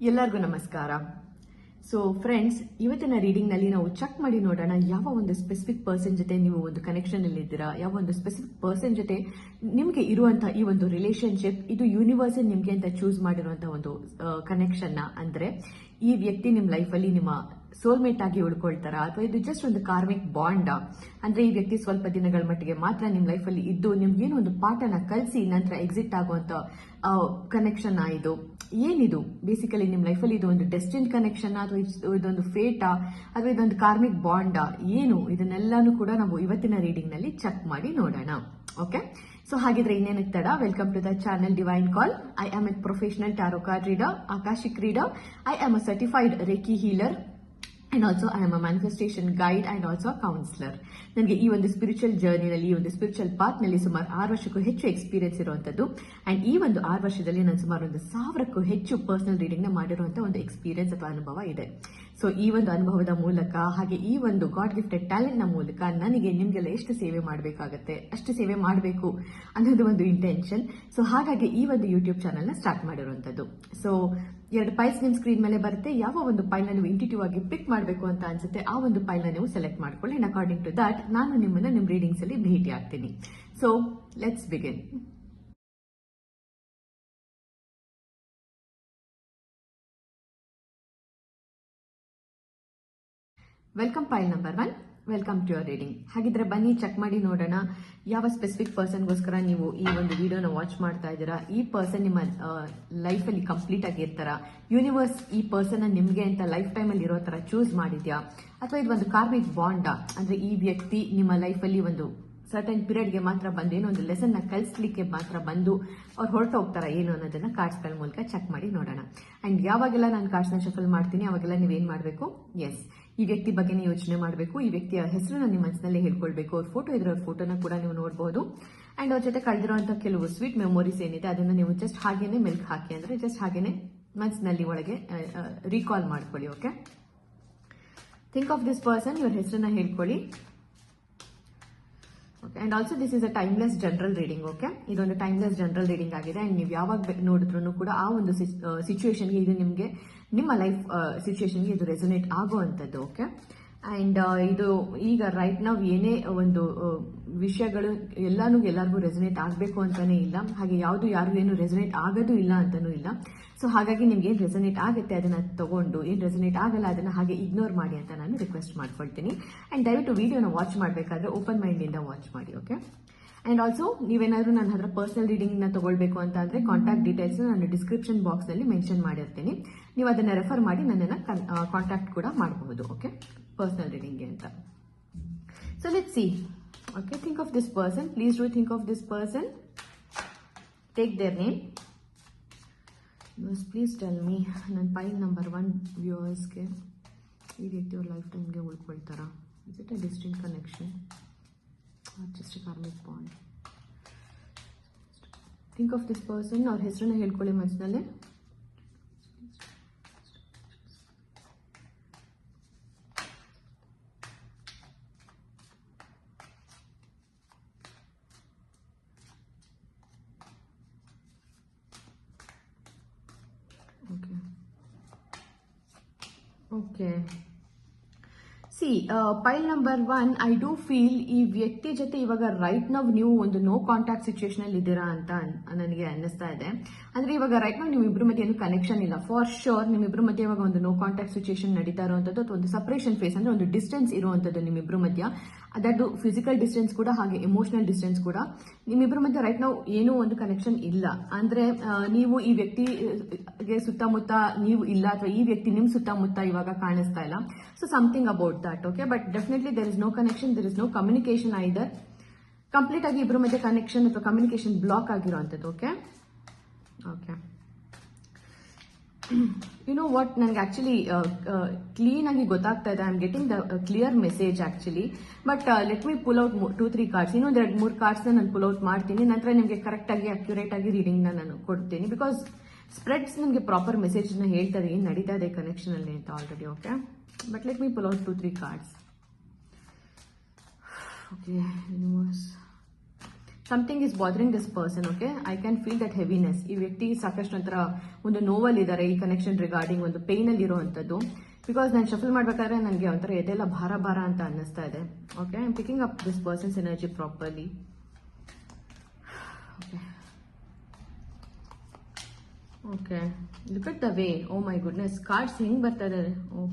ಎಲ್ಲರಿಗೂ ನಮಸ್ಕಾರ. So friends, ಇವತ್ತಿನ ರೀಡಿಂಗ್ ನಲ್ಲಿ ನಾವು ಚೆಕ್ ಮಾಡಿ ನೋಡೋಣ ಯಾವ ಒಂದು ಸ್ಪೆಸಿಫಿಕ್ ಪರ್ಸನ್ ಜೊತೆ ನೀವು ಒಂದು ಕನೆಕ್ಷನ್ ಅಲ್ಲಿ ಇದ್ದೀರಾ, ಯಾವ ಒಂದು ಸ್ಪೆಸಿಫಿಕ್ ಪರ್ಸನ್ ಜೊತೆ ನಿಮ್ಗೆ ಇರುವಂತಹ ಈ ಒಂದು ರಿಲೇಶನ್ಶಿಪ್ ಇದು ಯೂನಿವರ್ಸ್ ನಿಮ್ಗೆ ಅಂತ ಚೂಸ್ ಮಾಡಿರುವಂತಹ ಒಂದು ಕನೆಕ್ಷನ್ ಅಂದ್ರೆ ಈ ವ್ಯಕ್ತಿ ನಿಮ್ ಲೈಫ್ ಅಲ್ಲಿ ನಿಮ್ಮ ಸೋಲ್ಮೇಟ್ ಆಗಿ ಉಳ್ಕೊಳ್ತಾರಾ ಅಥವಾ ಇದು ಜಸ್ಟ್ ಒಂದು ಕಾರ್ಮಿಕ್ ಬಾಂಡ್ ಅಂದ್ರೆ ಈ ವ್ಯಕ್ತಿ ಸ್ವಲ್ಪ ದಿನಗಳ ಮಟ್ಟಿಗೆ ಮಾತ್ರ ನಿಮ್ ಲೈಫ್ ಅಲ್ಲಿ ಇದ್ದು ನಿಮ್ಗೇನು ಒಂದು ಪಾಠನ ಕಲಿಸಿ ನಂತರ ಎಕ್ಸಿಟ್ ಆಗುವಂತ ಕನೆಕ್ಷನ್ ಇದು ಏನಿದು ಬೇಸಿಕಲಿ ನಿಮ್ ಲೈಫ್ ಅಲ್ಲಿ ಇದು ಒಂದು ಡೆಸ್ಟಿನ್ ಕನೆಕ್ಷನ್ ಅಥವಾ ಇದೊಂದು ಫೇಟಾ ಅಥವಾ ಇದೊಂದು ಕಾರ್ಮಿಕ್ ಬಾಂಡ್ ಏನು ಇದನ್ನೆಲ್ಲಾನು ಕೂಡ ನಾವು ಇವತ್ತಿನ ರೀಡಿಂಗ್ ನಲ್ಲಿ ಚೆಕ್ ಮಾಡಿ ನೋಡೋಣ. ಓಕೆ, ಸೊ ಹಾಗಿದ್ರೆ ಇನ್ನೇನಕ್ಕೆ ತಡ, welcome to the channel divine call. I am a professional tarot card reader, akashic reader. I am a certified reiki healer and also I am a manifestation guide and also a counselor. ನನಗೆ ಈ ಒಂದು spiritual ಜರ್ನಿನಲ್ಲಿ, ಈ ಒಂದು spiritual path ನಲ್ಲಿ ಸುಮಾರು 6 ವರ್ಷಕ್ಕೂ ಹೆಚ್ಚು experience ಇರುವಂತದ್ದು. ಅಂಡ್ ಈ ಒಂದು 6 ವರ್ಷದಲ್ಲಿ ನಾನು ಸುಮಾರು 1000ಕ್ಕೂ ಹೆಚ್ಚು ಪರ್ಸನಲ್ ರೀಡಿಂಗ್ ನ ಮಾಡಿರುವಂತಹ ಒಂದು ಎಕ್ಸ್ಪೀರಿಯನ್ಸ್ ಅಥವಾ ಅನುಭವ ಇದೆ. ಸೊ ಈ ಒಂದು ಅನುಭವದ ಮೂಲಕ ಹಾಗೆ ಈ ಒಂದು ಗಾಡ್ ಗಿಫ್ಟೆಡ್ ಟ್ಯಾಲೆಂಟ್ ನ ಮೂಲಕ ನನಗೆ ನಿಮ್ಗೆಲ್ಲ ಎಷ್ಟು ಸೇವೆ ಮಾಡಬೇಕಾಗತ್ತೆ ಅಷ್ಟು ಸೇವೆ ಮಾಡಬೇಕು ಅನ್ನೋದು ಒಂದು ಇಂಟೆನ್ಷನ್. ಸೊ ಹಾಗಾಗಿ ಈ ಒಂದು ಯೂಟ್ಯೂಬ್ ಚಾನಲ್ ನ ಸ್ಟಾರ್ಟ್ ಮಾಡಿರುವಂತದ್ದು. ಸೊ 2 ಪೈಲ್ಸ್ ನಿಮ್ ಸ್ಕ್ರೀನ್ ಮೇಲೆ ಬರುತ್ತೆ. ಯಾವ ಒಂದು ಪೈಲ್ ನೀವು ಇಂಟ್ಯೂಟಿವ್ ಆಗಿ ಪಿಕ್ ಮಾಡಬೇಕು ಅಂತ ಅನ್ಸುತ್ತೆ ಆ ಒಂದು ಪೈಲ್ ನ ನೀವು ಸೆಲೆಕ್ಟ್ ಮಾಡ್ಕೊಳ್ಳಿ. ಅಂಡ್ ಅಕಾರ್ಡಿಂಗ್ ಟು ದಟ್ ನಾನು ನಿಮ್ಮನ್ನ ನಿಮ್ ರೀಡಿಂಗ್ಸ್ ಅಲ್ಲಿ ಭೇಟಿ ಆಗ್ತೀನಿ. So let's begin. Welcome ಪೈಲ್ number 1, welcome to your reading. ಹಾಗಿದ್ರೆ ಬನ್ನಿ ಚೆಕ್ ಮಾಡಿ ನೋಡೋಣ ಯಾವ ಸ್ಪೆಸಿಫಿಕ್ ಪರ್ಸನ್ಗೋಸ್ಕರ ನೀವು ಈ ಒಂದು ವಿಡಿಯೋನ ವಾಚ್ ಮಾಡ್ತಾ ಇದ್ದೀರಾ. ಈ ಪರ್ಸನ್ ನಿಮ್ಮ ಲೈಫ್ ಅಲ್ಲಿ ಕಂಪ್ಲೀಟ್ ಆಗಿ ಇರ್ತಾರ, ಯೂನಿವರ್ಸ್ ಈ ಪರ್ಸನ್ ನಿಮ್ಗೆ ಅಂತ ಲೈಫ್ ಟೈಮ್ ಅಲ್ಲಿ ಇರೋ ತರ ಚೂಸ್ ಮಾಡಿದ್ಯಾ ಅಥವಾ ಇದು ಒಂದು ಕಾರ್ಮಿಕ್ ಬಾಂಡ್ ಅಂದ್ರೆ ಈ ವ್ಯಕ್ತಿ ನಿಮ್ಮ ಲೈಫ್ ಅಲ್ಲಿ ಒಂದು ಸರ್ಟನ್ ಪೀರಿಯಡ್ಗೆ ಮಾತ್ರ ಬಂದು ಏನೋ ಒಂದು ಲೆಸನ್ ನ ಕಲಿಸ್ಲಿಕ್ಕೆ ಮಾತ್ರ ಬಂದು ಅವ್ರು ಹೊರಟು ಹೋಗ್ತಾರ ಏನು ಅನ್ನೋದನ್ನ ಕಾರ್ಡ್ಸ್ ಗಳ ಮೂಲಕ ಚೆಕ್ ಮಾಡಿ ನೋಡೋಣ. ಅಂಡ್ ಯಾವಾಗೆಲ್ಲ ನಾನು ಕಾರ್ಡ್ಸ್ ನ ಶಫಲ್ ಮಾಡ್ತೀನಿ ಅವಾಗೆಲ್ಲ ನೀವೇನ್ ಮಾಡ್ಬೇಕು, ಎಸ್ ಈ ವ್ಯಕ್ತಿ ಬಗ್ಗೆನೇ ಯೋಚನೆ ಮಾಡಬೇಕು, ಈ ವ್ಯಕ್ತಿಯ ಹೆಸರನ್ನ ನಿಮ್ಮ ಮನಸ್ಸಿನಲ್ಲಿ ಹೇಳ್ಕೊಳ್ಬೇಕು. ಅವ್ರ ಫೋಟೋ ಇದ್ರೆ ಅವ್ರ ಫೋಟೋನ ಕೂಡ ನೀವು ನೋಡಬಹುದು. ಅಂಡ್ ಅವ್ರ ಜೊತೆ ಕಳೆದಿರುವಂತಹ ಕೆಲವು ಸ್ವೀಟ್ ಮೆಮೊರೀಸ್ ಏನಿದೆ ಅದನ್ನ ನೀವು ಜಸ್ಟ್ ಹಾಗೇನೆ ಮೆಲ್ಕ್ ಹಾಕಿ ಅಂದ್ರೆ ಜಸ್ಟ್ ಹಾಗೇನೆ ಮನಸ್ಸಿನಲ್ಲಿ ಒಳಗೆ ರೀಕಾಲ್ ಮಾಡ್ಕೊಳ್ಳಿ. Okay, think of this person, ಇವ್ರ ಹೆಸರನ್ನ ಹೇಳ್ಕೊಳ್ಳಿ. Okay, and also this is a timeless general reading. Okay, ಇದೊಂದು ಟೈಮ್ಲೆಸ್ ಜನರಲ್ ರೀಡಿಂಗ್ ಆಗಿದೆ. ಅಂಡ್ ನೀವು ಯಾವಾಗ ನೋಡಿದ್ರು ಕೂಡ ಆ ಒಂದು ಸಿಚುವೇಶನ್ಗೆ ಇದು ನಿಮಗೆ ನಿಮ್ಮ ಲೈಫ್ ಸಿಚುವೇಶನ್ಗೆ ಇದು ರೆಸೊನೇಟ್ ಆಗುವಂಥದ್ದು. ಓಕೆ, ಅಂಡ್ ಇದು ಈಗ ರೈಟ್ ನಾವು ಏನೇ ಒಂದು ವಿಷಯಗಳು ಎಲ್ಲರಿಗೂ ರೆಸೊನೇಟ್ ಆಗಬೇಕು ಅಂತಾನೆ ಇಲ್ಲ, ಹಾಗೆ ಯಾವುದು ಯಾರಿಗೂ ಏನು ರೆಸೊನೇಟ್ ಆಗೋದು ಇಲ್ಲ ಅಂತಾನೂ ಇಲ್ಲ. ಸೊ ಹಾಗಾಗಿ ನಿಮ್ಗೆ ಏನ್ ರೆಸೊನೇಟ್ ಆಗುತ್ತೆ ಅದನ್ನ ತಗೊಂಡು, ಏನ್ ರೆಸೊನೇಟ್ ಆಗಲ್ಲ ಅದನ್ನ ಹಾಗೆ ಇಗ್ನೋರ್ ಮಾಡಿ ಅಂತ ನಾನು ರಿಕ್ವೆಸ್ಟ್ ಮಾಡ್ಕೊಳ್ತೀನಿ. ಅಂಡ್ ದಯವಿಟ್ಟು ವಿಡಿಯೋನ ವಾಚ್ ಮಾಡಬೇಕಾದ್ರೆ ಓಪನ್ ಮೈಂಡ್ ಇಂದ ವಾಚ್ ಮಾಡಿ. ಓಕೆ, ಅಂಡ್ ಆಲ್ಸೋ ನೀವೇನಾದ್ರೂ ನನ್ನ ಹತ್ರ ಪರ್ಸನಲ್ ರೀಡಿಂಗ್ ನ ತಗೊಳ್ಬೇಕು ಅಂತ ಅಂದ್ರೆ ಕಾಂಟ್ಯಾಕ್ಟ್ ಡೀಟೇಲ್ಸ್ ನಾನು ಡಿಸ್ಕ್ರಿಪ್ಷನ್ ಬಾಕ್ಸ್ ನಲ್ಲಿ ಮೆನ್ಷನ್ ಮಾಡಿರ್ತೀನಿ. ನೀವು ಅದನ್ನ ರೆಫರ್ ಮಾಡಿ ನನ್ನನ್ನ ಕಾಂಟ್ಯಾಕ್ಟ್ ಕೂಡ ಮಾಡಬಹುದು. ಓಕೆ, ಪರ್ಸನಲ್ ರೀಡಿಂಗ್ಗೆ ಅಂತ. So let's C. Okay, think of this person, please do think of this person. Take their name. Please tell me ನನ್ನ ಪೈಲ್ ನಂಬರ್ 1 ವ್ಯೂವರ್ಸ್ಗೆ ಈ ವ್ಯಕ್ತಿ ಅವ್ರ ಲೈಫ್ ಟೈಮ್ಗೆ ಉಳ್ಕೊಳ್ತಾರ. Is it a distinct connection, just a karmic bond? Think of this person, ಅವ್ರ ಹೆಸರನ್ನ ಹೇಳ್ಕೊಳ್ಳಿ ಮನಸ್ಸಿನಲ್ಲೇ. Okay, see pile number 1, I do feel ಈ ವ್ಯಕ್ತಿ ಜೊತೆ ಇವಾಗ ರೈಟ್ ನಾವು ನೀವು ಒಂದು ನೋ ಕಾಂಟ್ಯಾಕ್ಟ್ ಸಿಚುವೇಶನ್ ಅಲ್ಲಿ ಇದ್ದೀರಾ ಅಂತ ನನಗೆ ಅನ್ನಿಸ್ತಾ ಇದೆ. ಅಂದ್ರೆ ಇವಾಗ ರೈಟ್ ನಾವು ನಿಮ್ಮಿಬ್ರ ಮಧ್ಯೆ ಏನು ಕನೆಕ್ಷನ್ ಇಲ್ಲ. ಫಾರ್ ಶೋರ್ ನಿಮ್ಮಿಬ್ರ ಮಧ್ಯೆ ಇವಾಗ ಒಂದು ನೋ ಕಾಂಟ್ಯಾಕ್ಟ್ ಸಿಚುವೇಶನ್ ನಡೀತಾ ಇರುವಂತದ್ದು ಅಥವಾ ಒಂದು ಸಪರೇಷನ್ ಫೇಸ್ ಅಂದ್ರೆ ಒಂದು ಡಿಸ್ಟೆನ್ಸ್ ಇರುವಂತದ್ದು ನಿಮ್ಮಿಬ್ರ ಮಧ್ಯ. ಅದರದ್ದು ಫಿಸಿಕಲ್ ಡಿಸ್ಟೆನ್ಸ್ ಕೂಡ ಹಾಗೆ ಎಮೋಷನಲ್ ಡಿಸ್ಟೆನ್ಸ್ ಕೂಡ ನಿಮ್ಮಿಬ್ರ ಮಧ್ಯೆ ರೈಟ್ ನಾವು ಏನೂ ಒಂದು ಕನೆಕ್ಷನ್ ಇಲ್ಲ. ಅಂದ್ರೆ ನೀವು ಈ ವ್ಯಕ್ತಿಗೆ ಸುತ್ತಮುತ್ತ ನೀವು ಇಲ್ಲ ಅಥವಾ ಈ ವ್ಯಕ್ತಿ ನಿಮ್ ಸುತ್ತಮುತ್ತ ಇವಾಗ ಕಾಣಿಸ್ತಾ ಇಲ್ಲ. So something about that. Okay, but definitely there is no connection, there is no communication either. Complete ಆಗಿ ಇಬ್ಬರ ಮಧ್ಯೆ ಕನೆಕ್ಷನ್ ಅಥವಾ ಕಮ್ಯುನಿಕೇಶನ್ ಬ್ಲಾಕ್ ಆಗಿರುವಂತದ್ದು. Okay, okay, you know what, ನನಗೆ ಆಕ್ಚುಲಿ ಕ್ಲೀನ್ ಆಗಿ ಗೊತ್ತಾಗ್ತಾ ಇದೆ. I am getting the clear message actually. But let me pull out 2-3 cards. ಇನ್ನೊಂದು 2-3 ಕಾರ್ಡ್ಸ್ ನಾನು ಪುಲ್ ಔಟ್ ಮಾಡ್ತೀನಿ. ನಂತರ ನಿಮಗೆ ಕರೆಕ್ಟ್ ಆಗಿ ಅಕ್ಯುರೇಟ್ ಆಗಿ ರೀಡಿಂಗ್ ನಾನು ಕೊಡ್ತೀನಿ. ಬಿಕಾಸ್ ಸ್ಪ್ರೆಡ್ಸ್ ನಿಮಗೆ ಪ್ರಾಪರ್ ಮೆಸೇಜ್ ನ ಹೇಳ್ತಾರೆ ಏನ್ ನಡೀತಾ ಇದೆ ಕನೆಕ್ಷನ್ ಅಲ್ಲಿ ಅಂತ already. Okay, but let me pull out 2-3 cards. Okay, universe, something is bothering this person. Okay, I can feel that heaviness. ಈ ವ್ಯಕ್ತಿ ಸಾಕಷ್ಟು ಒಂಥರ ಒಂದು ನೋವಲ್ಲಿ ಇದ್ದಾರೆ ಈ ಕನೆಕ್ಷನ್ ರಿಗಾರ್ಡಿಂಗ್, ಒಂದು ಪೇನ್ ಅಲ್ಲಿ ಇರುವಂತದ್ದು. ಬಿಕಾಸ್ ನಾನು ಶಫಲ್ ಮಾಡ್ಬೇಕಾದ್ರೆ ನನಗೆ ಒಂಥರ ಎದೆಲ್ಲ ಭಾರ ಭಾರ ಅಂತ ಅನ್ನಿಸ್ತಾ ಇದೆ. Okay, I am picking up this person's energy properly. Okay, look at the way. Oh my goodness, cards ಹೆಂಗ್ ಬರ್ತಾ ಇದೆ. Oh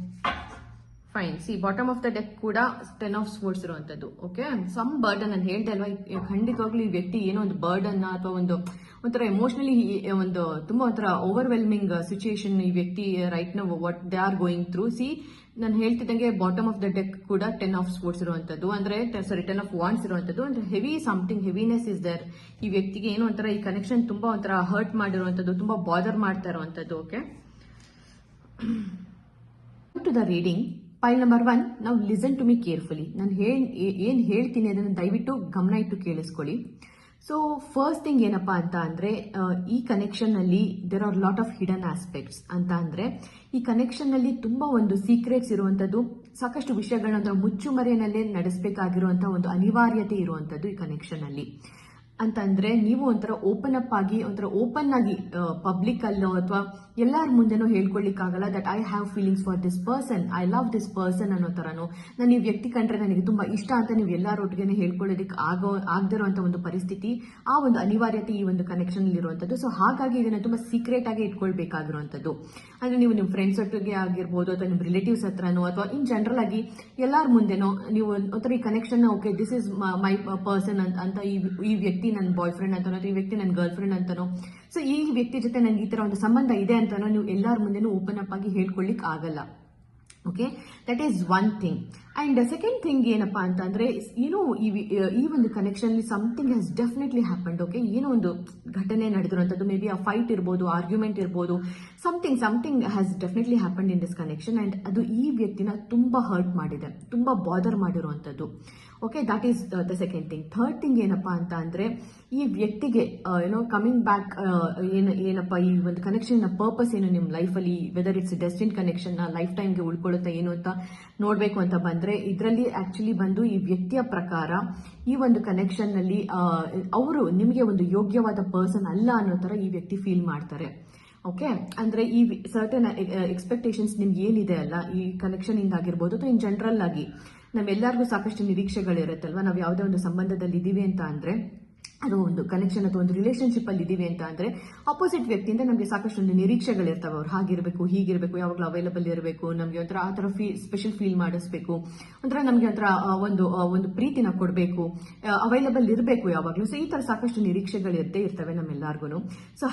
fine. See, bottom of the deck ಕೂಡ 10 ಆಫ್ ಸ್ವೋರ್ಡ್ಸ್ ಇರುವಂತದ್ದು. Okay, some burden. ನಾನು ಹೇಳ್ದೆ ಅಲ್ವಾ, ಖಂಡಿತವಾಗ್ಲೂ ಈ ವ್ಯಕ್ತಿ ಏನೋ ಒಂದು ಬರ್ಡನ್ ಅಥವಾ ಒಂಥರ ಎಮೋಷನಲಿ ಒಂದು ತುಂಬಾ ಒಂಥರ ಓವರ್ವೆಲ್ಮಿಂಗ್ ಸಿಚುಯೇಷನ್ ಈ ವ್ಯಕ್ತಿ right now what they are going through. C, ನಾನು ಹೇಳ್ತಿದ್ದಂಗೆ ಬಾಟಮ್ ಆಫ್ ದ ಡೆಕ್ ಕೂಡ 10 ಆಫ್ ಸ್ವೋರ್ಡ್ಸ್ ಇರುವಂತದ್ದು, ಅಂದ್ರೆ 10 ಆಫ್ ವಾಂಡ್ಸ್ ಇರುವಂತದ್ದು. ಅಂದ್ರೆ heavy something heaviness is there. ಈ ವ್ಯಕ್ತಿಗೆ ಏನೋ ಒಂಥರ ಈ ಕನೆಕ್ಷನ್ ತುಂಬಾ ಒಂಥರ ಹರ್ಟ್ ಮಾಡಿರುವಂತದ್ದು, ತುಂಬಾ ಬಾದರ್ ಮಾಡ್ತಾ ಇರುವಂತದ್ದು. Okay, to the reading. File number 1, ನಾವು ಲಿಸನ್ ಟು ಮೀ ಕೇರ್ಫುಲಿ. ನಾನು ಏನ್ ಹೇಳ್ತೀನಿ ಅದನ್ನು ದಯವಿಟ್ಟು ಗಮನ ಇಟ್ಟು ಕೇಳಿಸ್ಕೊಳ್ಳಿ. ಸೊ ಫಸ್ಟ್ ಥಿಂಗ್ ಏನಪ್ಪಾ ಅಂತ ಅಂದ್ರೆ, ಈ ಕನೆಕ್ಷನ್ ನಲ್ಲಿ there are lot of hidden aspects. ಅಂತ ಅಂದ್ರೆ ಈ ಕನೆಕ್ಷನ್ ನಲ್ಲಿ ತುಂಬಾ ಒಂದು ಸೀಕ್ರೆಟ್ಸ್ ಇರುವಂತದ್ದು, ಸಾಕಷ್ಟು ವಿಷಯಗಳನ್ನ ಮುಚ್ಚುಮರೆಯಲ್ಲೇ ನಡೆಸಬೇಕಾಗಿರುವಂತಹ ಒಂದು ಅನಿವಾರ್ಯತೆ ಇರುವಂತದ್ದು ಈ ಕನೆಕ್ಷನ್ ಅಲ್ಲಿ. ಅಂತಂದ್ರೆ ನೀವು ಒಂಥರ ಓಪನ್ ಅಪ್ ಆಗಿ, ಒಂಥರ ಓಪನ್ ಆಗಿ ಪಬ್ಲಿಕ್ ಅಲ್ಲೋ ಅಥವಾ ಎಲ್ಲಾರ ಮುಂದೆನೋ ಹೇಳ್ಕೊಳ್ಳಿಕ್ಕಾಗಲ್ಲ that I have feelings for this person, I love this person ಅನ್ನೋ ತರನೋ, ನಾನು ಈ ವ್ಯಕ್ತಿ ಕಂಡ್ರೆ ನನಗೆ ತುಂಬಾ ಇಷ್ಟ ಅಂತ ನೀವು ಎಲ್ಲರೊಟ್ಟಿಗೆ ಹೇಳ್ಕೊಳ್ಳೋದಕ್ಕೆ ಆಗದಿರುವಂತ ಒಂದು ಪರಿಸ್ಥಿತಿ, ಆ ಒಂದು ಅನಿವಾರ್ಯತೆ ಈ ಒಂದು ಕನೆಕ್ಷನ್ ಅಲ್ಲಿ ಇರುವಂತದ್ದು. ಸೊ ಹಾಗಾಗಿ ಇದನ್ನ ತುಂಬಾ ಸೀಕ್ರೆಟ್ ಆಗಿ ಇಟ್ಕೊಳ್ಬೇಕಾಗಿರುವಂತದ್ದು. ಅಂದ್ರೆ ನೀವು ನಿಮ್ಮ ಫ್ರೆಂಡ್ಸ್ ಒಟ್ಟಿಗೆ ಆಗಿರ್ಬೋದು ಅಥವಾ ನಿಮ್ಮ ರಿಲೇಟಿವ್ಸ್ ಹತ್ರನೋ ಅಥವಾ ಇನ್ ಜನರಲ್ ಆಗಿ ಎಲ್ಲಾರ ಮುಂದೆನೋ ನೀವು ಒಂಥರ ಈ connection, okay this is my person ಅಂತ, ಈ ವ್ಯಕ್ತಿ ನನ್ನ ಬಾಯ್ ಫ್ರೆಂಡ್ ಅಂತಾನೋ ಅಥವಾ ಈ ವ್ಯಕ್ತಿ ನನ್ನ ಗರ್ಲ್ ಫ್ರೆಂಡ್ ಅಂತಾನೋ, ಸೊ ಈ ವ್ಯಕ್ತಿ ಜೊತೆ ನನಗೆ ಈ ತರ ಒಂದು ಸಂಬಂಧ ಇದೆ ಅಂತಾನೋ ನೀವು ಎಲ್ಲಾರ ಮುಂದೆನೂ ಓಪನ್ ಅಪ್ ಆಗಿ ಹೇಳ್ಕೊಳ್ಳಿಕ್ ಆಗಲ್ಲ. Okay, that is one thing. And second thing ಏನಪ್ಪಾ ಅಂತ ಅಂದ್ರೆ, ಏನೋ ಈ ಒಂದು ಕನೆಕ್ಷನ್ ಅಲ್ಲಿ something has definitely happened. Okay, ಏನೋ ಒಂದು ಘಟನೆ ನಡೆದಿರುವಂತದ್ದು, ಮೇ ಬಿ ಆ ಫೈಟ್ ಇರ್ಬೋದು, ಆರ್ಗ್ಯುಮೆಂಟ್ ಇರ್ಬೋದು, something has definitely happened in this connection. And ಅದು ಈ ವ್ಯಕ್ತಿನ ತುಂಬಾ ಹರ್ಟ್ ಮಾಡಿದೆ, ತುಂಬಾ ಬಾದರ್ ಮಾಡಿರುವಂತದ್ದು. Okay, that is the second thing. Third thing ಏನಪ್ಪಾ ಅಂತ ಅಂದ್ರೆ, ಈ ವ್ಯಕ್ತಿಗೆ ಏನೋ ಕಮಿಂಗ್ ಬ್ಯಾಕ್, ಏನಪ್ಪಾ ಈ ಒಂದು ಕನೆಕ್ಷನ್ ನ ಪರ್ಪಸ್ ಏನು ನಿಮ್ಮ ಲೈಫ್ ಅಲ್ಲಿ, ವೆದರ್ ಇಟ್ಸ್ ಡೆಸ್ಟಿನ್ ಕನೆಕ್ಷನ್ ಲೈಫ್ ಟೈಮ್ಗೆ ಉಳ್ಕೊಳ್ಳುತ್ತಾ ಏನು ಅಂತ ನೋಡ್ಬೇಕು ಅಂತ ಬಂದ್ರೆ, ಇದರಲ್ಲಿ ಆಕ್ಚುಲಿ ಬಂದು ಈ ವ್ಯಕ್ತಿಯ ಪ್ರಕಾರ ಈ ಒಂದು ಕನೆಕ್ಷನ್ ನಲ್ಲಿ ಅವರು ನಿಮಗೆ ಒಂದು ಯೋಗ್ಯವಾದ ಪರ್ಸನ್ ಅಲ್ಲ ಅನ್ನೋ ತರ ಈ ವ್ಯಕ್ತಿ ಫೀಲ್ ಮಾಡ್ತಾರೆ. ಓಕೆ, ಅಂದ್ರೆ ಈ ಸರ್ಟನ್ ಎಕ್ಸ್ಪೆಕ್ಟೇಷನ್ಸ್ ನಿಮ್ಗೆ ಏನಿದೆ ಅಲ್ಲ ಈ ಕನೆಕ್ಷನ್ ಇಂದ ಆಗಿರ್ಬೋದು ಅಥವಾ ಇನ್ ಜನರಲ್ ಆಗಿ ನಮ್ಮೆಲ್ಲರಿಗೂ ಸಾಕಷ್ಟು ನಿರೀಕ್ಷೆಗಳಿರುತ್ತಲ್ವಾ. ನಾವು ಯಾವುದೇ ಒಂದು ಸಂಬಂಧದಲ್ಲಿ ಇದೀವಿ ಅಂತ ಅಂದ್ರೆ, ಅದು ಒಂದು ಕನೆಕ್ಷನ್ ಅಥವಾ ಒಂದು ರಿಲೇಶನ್ಶಿಪ್ ಅಲ್ಲಿ ಇದೀವಿ ಅಂತ ಅಂದ್ರೆ, ಅಪೋಸಿಟ್ ವ್ಯಕ್ತಿಯಿಂದ ನಮಗೆ ಸಾಕಷ್ಟು ಒಂದು ನಿರೀಕ್ಷೆಗಳಿರ್ತಾವೆ. ಅವ್ರು ಹಾಗಿರ್ಬೇಕು, ಹೀಗಿರ್ಬೇಕು, ಯಾವಾಗಲೂ ಅವೈಲಬಲ್ ಇರಬೇಕು, ನಮಗೆ ಒಂಥರ ಆ ತರ ಸ್ಪೆಷಲ್ ಫೀಲ್ ಮಾಡಿಸ್ಬೇಕು, ಒಂಥರ ನಮಗೆ ಒಂಥರ ಒಂದು ಪ್ರೀತಿನ ಕೊಡಬೇಕು, ಅವೈಲಬಲ್ ಇರಬೇಕು ಯಾವಾಗಲೂ. ಸೊ ಈ ತರ ಸಾಕಷ್ಟು ನಿರೀಕ್ಷೆಗಳಿರ್ದೇ ಇರ್ತವೆ ನಮ್ಮೆಲ್ಲರಿಗೂ. ಸೊ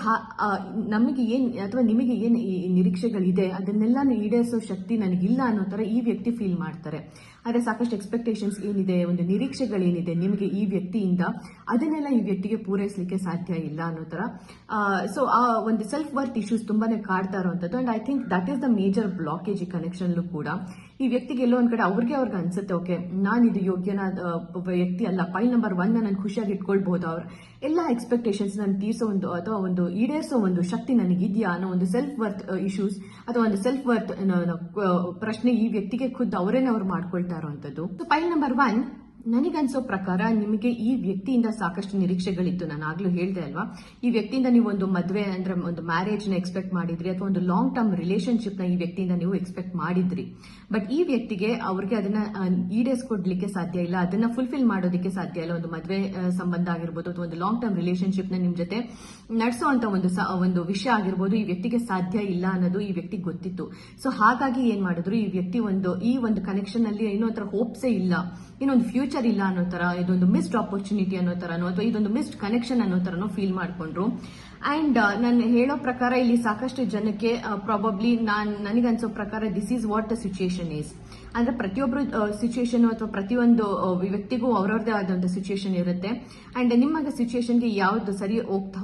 ನಮಗೆ ಏನ್ ಅಥವಾ ನಿಮಗೆ ಏನ್ ಈ ನಿರೀಕ್ಷೆಗಳಿದೆ ಅದನ್ನೆಲ್ಲಾನು ಈಡೇರಿಸೋ ಶಕ್ತಿ ನನಗಿಲ್ಲ ಅನ್ನೋ ತರ ಈ ವ್ಯಕ್ತಿ ಫೀಲ್ ಮಾಡ್ತಾರೆ. ಆದ್ರೆ ಸಾಕಷ್ಟು ಎಕ್ಸ್ಪೆಕ್ಟೇಷನ್ಸ್ ಏನಿದೆ, ಒಂದು ನಿರೀಕ್ಷೆಗಳೇನಿದೆ ನಿಮಗೆ ಈ ವ್ಯಕ್ತಿಯಿಂದ, ಅದನ್ನೆಲ್ಲ ಈ ವ್ಯಕ್ತಿಗೆ ಪೂರೈಸಲಿಕ್ಕೆ ಸಾಧ್ಯ ಇಲ್ಲ ಅನ್ನೋ ತರ. ಸೊ ಆ ಒಂದು ಸೆಲ್ಫ್ ವರ್ತ್ ಇಶ್ಯೂಸ್ ತುಂಬಾನೇ ಕಾಡ್ತಾ ಇರುವಂತದ್ದು. And I think that is the major blockage ಈ ಕನೆಕ್ಷನ್ ಕೂಡ. ಈ ವ್ಯಕ್ತಿಗೆ ಎಲ್ಲೋ ಒಂದ್ ಕಡೆ ಅವ್ರಿಗೆ ಅನ್ಸುತ್ತೆ, ಓಕೆ ನಾನು ಇದು ಯೋಗ್ಯನಾದ ವ್ಯಕ್ತಿ ಅಲ್ಲ, ಫೈಲ್ ನಂಬರ್ 1 ನಾನು ಖುಷಿಯಾಗಿ ಇಟ್ಕೊಳ್ಬಹುದು, ಅವ್ರ ಎಲ್ಲ ಎಕ್ಸ್ಪೆಕ್ಟೇಷನ್ಸ್ ನಾನು ತೀರ್ಸೋ ಒಂದು ಅಥವಾ ಒಂದು ಈಡೇರಿಸೋ ಒಂದು ಶಕ್ತಿ ನನಗಿದೆಯಾ ಅನ್ನೋ ಒಂದು ಸೆಲ್ಫ್ ವರ್ತ್ ಇಶ್ಯೂಸ್ ಅಥವಾ ಒಂದು ಸೆಲ್ಫ್ ವರ್ತ್ ಪ್ರಶ್ನೆ ಈ ವ್ಯಕ್ತಿಗೆ ಖುದ್ದು ಅವರೇನೆ ಅವ್ರು ಮಾಡ್ಕೊಳ್ತಾ ಇರುವಂತದ್ದು. ಫೈಲ್ ನಂಬರ್ 1, ನನಗನ್ಸೋ ಪ್ರಕಾರ ನಿಮಗೆ ಈ ವ್ಯಕ್ತಿಯಿಂದ ಸಾಕಷ್ಟು ನಿರೀಕ್ಷೆಗಳಿತ್ತು. ನಾನು ಆಗ್ಲೂ ಹೇಳ್ದೆ ಅಲ್ವಾ, ಈ ವ್ಯಕ್ತಿಯಿಂದ ನೀವು ಒಂದು ಮದುವೆ ಅಂದ್ರೆ ಒಂದು ಮ್ಯಾರೇಜ್ ನ ಎಕ್ಸ್ಪೆಕ್ಟ್ ಮಾಡಿದ್ರಿ ಅಥವಾ ಒಂದು ಲಾಂಗ್ ಟರ್ಮ್ ರಿಲೇಶನ್ಶಿಪ್ ನ ಈ ವ್ಯಕ್ತಿಯಿಂದ ನೀವು ಎಕ್ಸ್ಪೆಕ್ಟ್ ಮಾಡಿದ್ರಿ. ಬಟ್ ಈ ವ್ಯಕ್ತಿಗೆ ಅವ್ರಿಗೆ ಅದನ್ನ ಈಡೇರಿಸ್ಕೊಡ್ಲಿಕ್ಕೆ ಸಾಧ್ಯ ಇಲ್ಲ, ಅದನ್ನ ಫುಲ್ಫಿಲ್ ಮಾಡೋದಕ್ಕೆ ಸಾಧ್ಯ ಇಲ್ಲ. ಒಂದು ಮದುವೆ ಸಂಬಂಧ ಆಗಿರ್ಬೋದು ಅಥವಾ ಒಂದು ಲಾಂಗ್ ಟರ್ಮ್ ರಿಲೇಶನ್ಶಿಪ್ ನ ನಿಮ್ ಜೊತೆ ನಡೆಸೋಂತ ಒಂದು ವಿಷಯ ಆಗಿರ್ಬೋದು, ಈ ವ್ಯಕ್ತಿಗೆ ಸಾಧ್ಯ ಇಲ್ಲ ಅನ್ನೋದು ಈ ವ್ಯಕ್ತಿಗೆ ಗೊತ್ತಿತ್ತು. ಸೊ ಹಾಗಾಗಿ ಏನ್ ಮಾಡಿದ್ರು, ಈ ವ್ಯಕ್ತಿ ಈ ಒಂದು ಕನೆಕ್ಷನ್ ಅಲ್ಲಿ ಏನೋ ಒಂಥರ ಹೋಪ್ಸೇ ಇಲ್ಲ, ಇನ್ನೊಂದು ಫ್ಯೂಚರ್ ಇಲ್ಲ ಅನ್ನೋ ತರ, ಇದೊಂದು ಮಿಸ್ಡ್ ಆಪರ್ಚುನಿಟಿ ಅನ್ನೋ ತರನೋ ಅಥವಾ ಇದೊಂದು ಮಿಸ್ಡ್ ಕನೆಕ್ಷನ್ ಅನ್ನೋ ತರನೋ ಫೀಲ್ ಮಾಡ್ಕೊಂಡ್ರು. ಅಂಡ್ ನಾನು ಹೇಳೋ ಪ್ರಕಾರ ಇಲ್ಲಿ ಸಾಕಷ್ಟು ಜನಕ್ಕೆ ಪ್ರಾಬಬ್ಲಿ ನನಗನ್ಸೋ ಪ್ರಕಾರ this is what the situation is. ಅಂದ್ರೆ ಪ್ರತಿಯೊಬ್ಬರು ಸಿಚುಯೇಷನ್ ಅಥವಾ ಪ್ರತಿಯೊಂದು ವ್ಯಕ್ತಿಗೂ ಅವರವ್ರದೇ ಆದಂತ ಸಿಚುಯೇಷನ್ ಇರುತ್ತೆ. ಅಂಡ್ ನಿಮ್ಮ ಸಿಚುಯೇಷನ್ಗೆ ಯಾವ್ದು ಸರಿ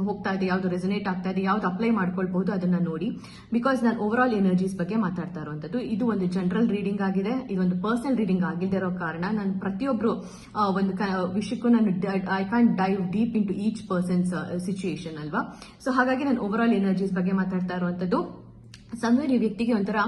ಹೋಗ್ತಾ ಇದೆ, ಯಾವ್ದು ರೆಸನೇಟ್ ಆಗ್ತಾ ಇದೆ, ಯಾವ್ದು ಅಪ್ಲೈ ಮಾಡ್ಕೊಳ್ಬಹುದು ಅದನ್ನ ನೋಡಿ. ಬಿಕಾಸ್ ನಾನು ಓವರ್ ಆಲ್ ಎನರ್ಜೀಸ್ ಬಗ್ಗೆ ಮಾತಾಡ್ತಾ ಇರುವಂತದ್ದು. ಇದು ಒಂದು ಜನರಲ್ ರೀಡಿಂಗ್ ಆಗಿದೆ, ಇದೊಂದು ಪರ್ಸನಲ್ ರೀಡಿಂಗ್ ಆಗಿಲ್ದೇ ಇರೋ ಕಾರಣ ನಾನು ಪ್ರತಿಯೊಬ್ರು ಒಂದು ವಿಷಯಕ್ಕೂ ನಾನು I can dive deep into each person's situation ಅಲ್ವಾ. ಸೊ ಹಾಗಾಗಿ ನಾನು ಓವರ್ ಆಲ್ ಎನರ್ಜೀಸ್ ಬಗ್ಗೆ ಮಾತಾಡ್ತಾ ಇರುವಂತದ್ದು. ಸಮ್ವೇರ್ ಈ ವ್ಯಕ್ತಿಗೆ ಒಂಥರ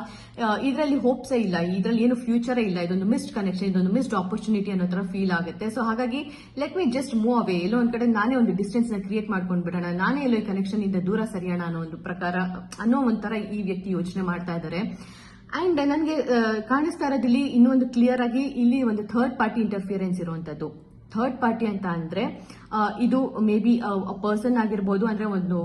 ಇದರಲ್ಲಿ ಹೋಪ್ಸೇ ಇಲ್ಲ, ಇದರಲ್ಲಿ ಏನು ಫ್ಯೂಚರೇ ಇಲ್ಲ, ಇದೊಂದು ಮಿಸ್ಡ್ ಕನೆಕ್ಷನ್, ಇದೊಂದು ಮಿಸ್ಡ್ ಆಪರ್ಚುನಿಟಿ ಅನ್ನೋ ತರ ಫೀಲ್ ಆಗುತ್ತೆ. ಸೊ ಹಾಗಾಗಿ let me just move away, ಎಲ್ಲೋ ಒಂದ್ ಕಡೆ ನಾನೇ ಒಂದು ಡಿಸ್ಟೆನ್ಸ್ ನ ಕ್ರಿಯೇಟ್ ಮಾಡ್ಕೊಂಡ್ ಬಿಡೋಣ, ನಾನೇ ಎಲ್ಲೋ ಈ ಕನೆಕ್ಷನ್ ಇಂದ ದೂರ ಸರಿಯೋಣ ಅನ್ನೋ ಒಂದು ಪ್ರಕಾರ ಅನ್ನೋ ಒಂಥರ ಈ ವ್ಯಕ್ತಿ ಯೋಚನೆ ಮಾಡ್ತಾ ಇದ್ದಾರೆ. ಅಂಡ್ ನನಗೆ ಕಾಣಿಸ್ತಾ ಇರೋದಿಲ್ಲಿ ಇನ್ನೊಂದು ಕ್ಲಿಯರ್ ಆಗಿ ಇಲ್ಲಿ ಒಂದು ಥರ್ಡ್ ಪಾರ್ಟಿ ಇಂಟರ್ಫಿಯರೆನ್ಸ್ ಇರುವಂತದ್ದು. ಥರ್ಡ್ ಪಾರ್ಟಿ ಅಂತ ಅಂದ್ರೆ ಇದು ಮೇ ಬಿ ಪರ್ಸನ್ ಆಗಿರ್ಬೋದು, ಅಂದ್ರೆ ಒಂದು